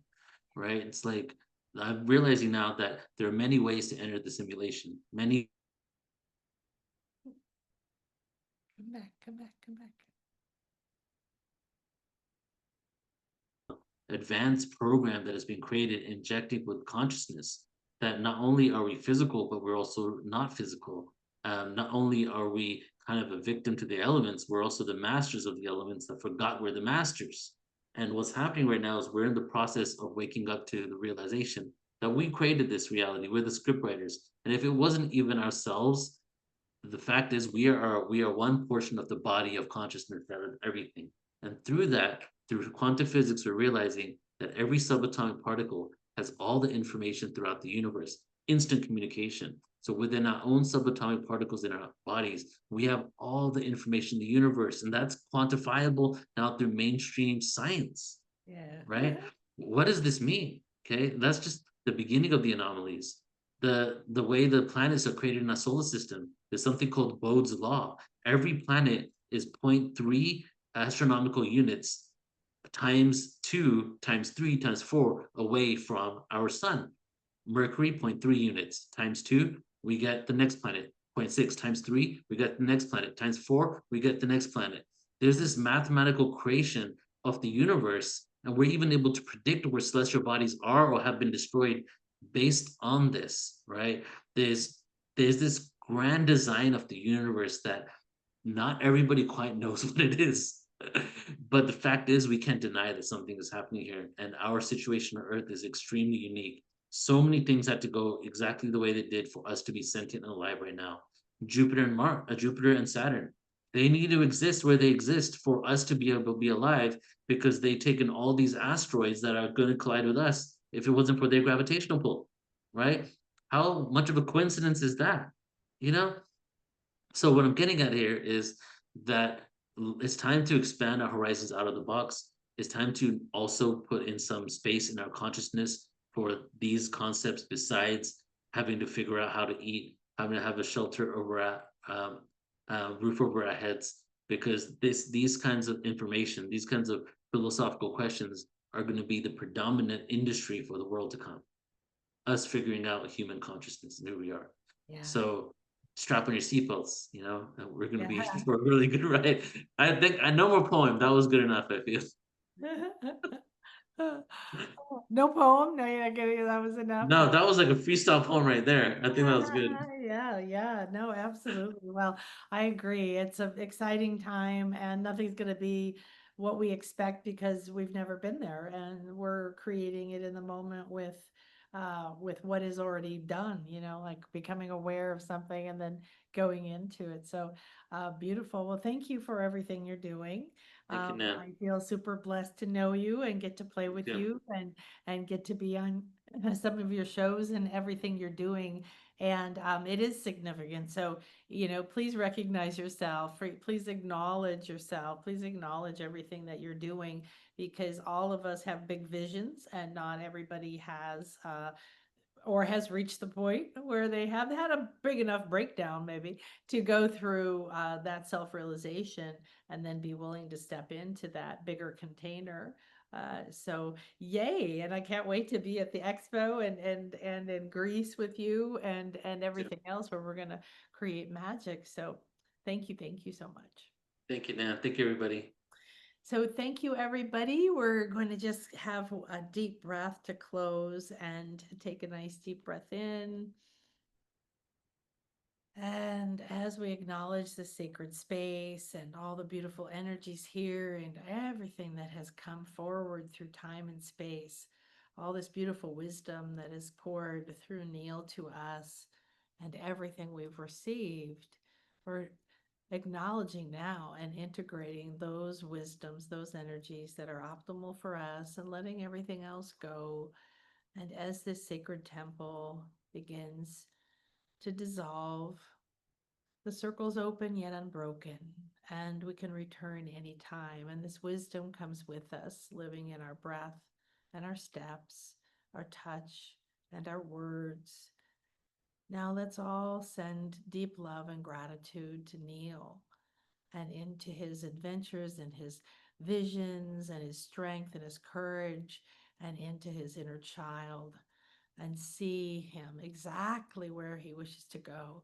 [SPEAKER 2] right? It's like I'm realizing now that there are many ways to enter the simulation, many
[SPEAKER 1] Come back, come back, come back.
[SPEAKER 2] advanced program that has been created injecting with consciousness that not only are we physical but we're also not physical. Not only are we kind of a victim to the elements, we're also the masters of the elements that forgot we're the masters. And what's happening right now is we're in the process of waking up to the realization that we created this reality, we're the script writers, and if it wasn't even ourselves, the fact is we are one portion of the body of consciousness that is everything. And through that, through quantum physics, we're realizing that every subatomic particle has all the information throughout the universe, instant communication. So within our own subatomic particles in our bodies, we have all the information in the universe, and that's quantifiable now through mainstream science,
[SPEAKER 1] Yeah.
[SPEAKER 2] right? What does this mean? Okay, that's just the beginning of the anomalies. The way the planets are created in our solar system, there's something called Bode's law. Every planet is zero point 0.3 astronomical units times 2 times 3 times 4 away from our sun. Mercury, zero point 0.3 units times 2, we get the next planet. 0.6 times 3, we get the next planet. Times 4, we get the next planet. There's this mathematical creation of the universe, and we're even able to predict where celestial bodies are or have been destroyed based on this, right? There's there's this grand design of the universe that not everybody quite knows what it is. But the fact is, we can't deny that something is happening here, and our situation on Earth is extremely unique. So many things had to go exactly the way they did for us to be sentient and alive right now. Jupiter and Saturn, they need to exist where they exist for us to be able to be alive because they've taken all these asteroids that are going to collide with us if it wasn't for their gravitational pull, right? How much of a coincidence is that? You know, so what I'm getting at here is that it's time to expand our horizons out of the box. It's time to also put in some space in our consciousness for these concepts besides having to figure out how to eat, having to have a shelter over our roof over our heads, because these kinds of information, these kinds of philosophical questions are going to be the predominant industry for the world to come. Us figuring out human consciousness and who we are.
[SPEAKER 1] Yeah.
[SPEAKER 2] So strap on your seatbelts, and we're gonna be
[SPEAKER 1] Yeah.
[SPEAKER 2] for a really good ride. I think I know more poem. That was good enough, I feel.
[SPEAKER 1] No poem? No, you're not getting that was enough.
[SPEAKER 2] No, that was like a freestyle poem right there. I think that was good.
[SPEAKER 1] Yeah, yeah, no, absolutely. Well, I agree. It's an exciting time and nothing's going to be what we expect because we've never been there and we're creating it in the moment with what is already done, like becoming aware of something and then going into it. So, beautiful. Well, thank you for everything you're doing.
[SPEAKER 2] Thank you, Nan.
[SPEAKER 1] I feel super blessed to know you and get to play with
[SPEAKER 2] Yeah,
[SPEAKER 1] you and get to be on some of your shows and everything you're doing. And it is significant. So, please recognize yourself, please acknowledge yourself, please acknowledge everything that you're doing because all of us have big visions and not everybody has or has reached the point where they have had a big enough breakdown maybe to go through that self-realization and then be willing to step into that bigger container. So yay, and I can't wait to be at the expo and in Greece with you and
[SPEAKER 2] yeah.
[SPEAKER 1] everything else where we're going to create magic. So thank you so much.
[SPEAKER 2] Thank you, Nan. Thank you, everybody.
[SPEAKER 1] So thank you, everybody. We're going to just have a deep breath to close and take a nice deep breath in. And as we acknowledge the sacred space and all the beautiful energies here and everything that has come forward through time and space, all this beautiful wisdom that is poured through Neil to us and everything we've received, we're acknowledging now and integrating those wisdoms, those energies that are optimal for us and letting everything else go. And as this sacred temple begins to dissolve, the circle's open yet unbroken, and we can return anytime. And this wisdom comes with us, living in our breath and our steps, our touch, and our words. Now let's all send deep love and gratitude to Neil and into his adventures and his visions and his strength and his courage and into his inner child and see him exactly where he wishes to go,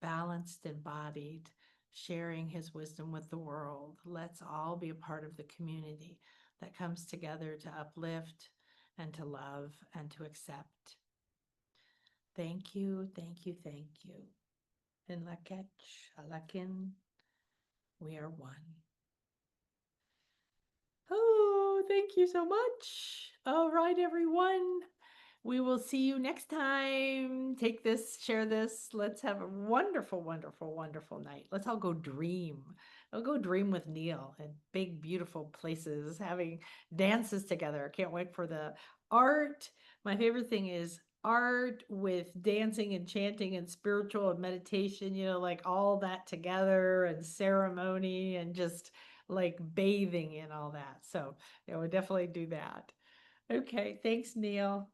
[SPEAKER 1] balanced, embodied, sharing his wisdom with the world. Let's all be a part of the community that comes together to uplift and to love and to accept. Thank you, thank you, thank you. In Lak'ech, Alakin, we are one. Oh, thank you so much. All right, everyone. We will see you next time. Take this, share this. Let's have a wonderful, wonderful, wonderful night. Let's all go dream. I'll go dream with Neil in big, beautiful places, having dances together. Can't wait for the art. My favorite thing is art with dancing and chanting and spiritual and meditation, like all that together and ceremony and just like bathing in all that. So, yeah, we'll definitely do that. Okay, thanks, Neil.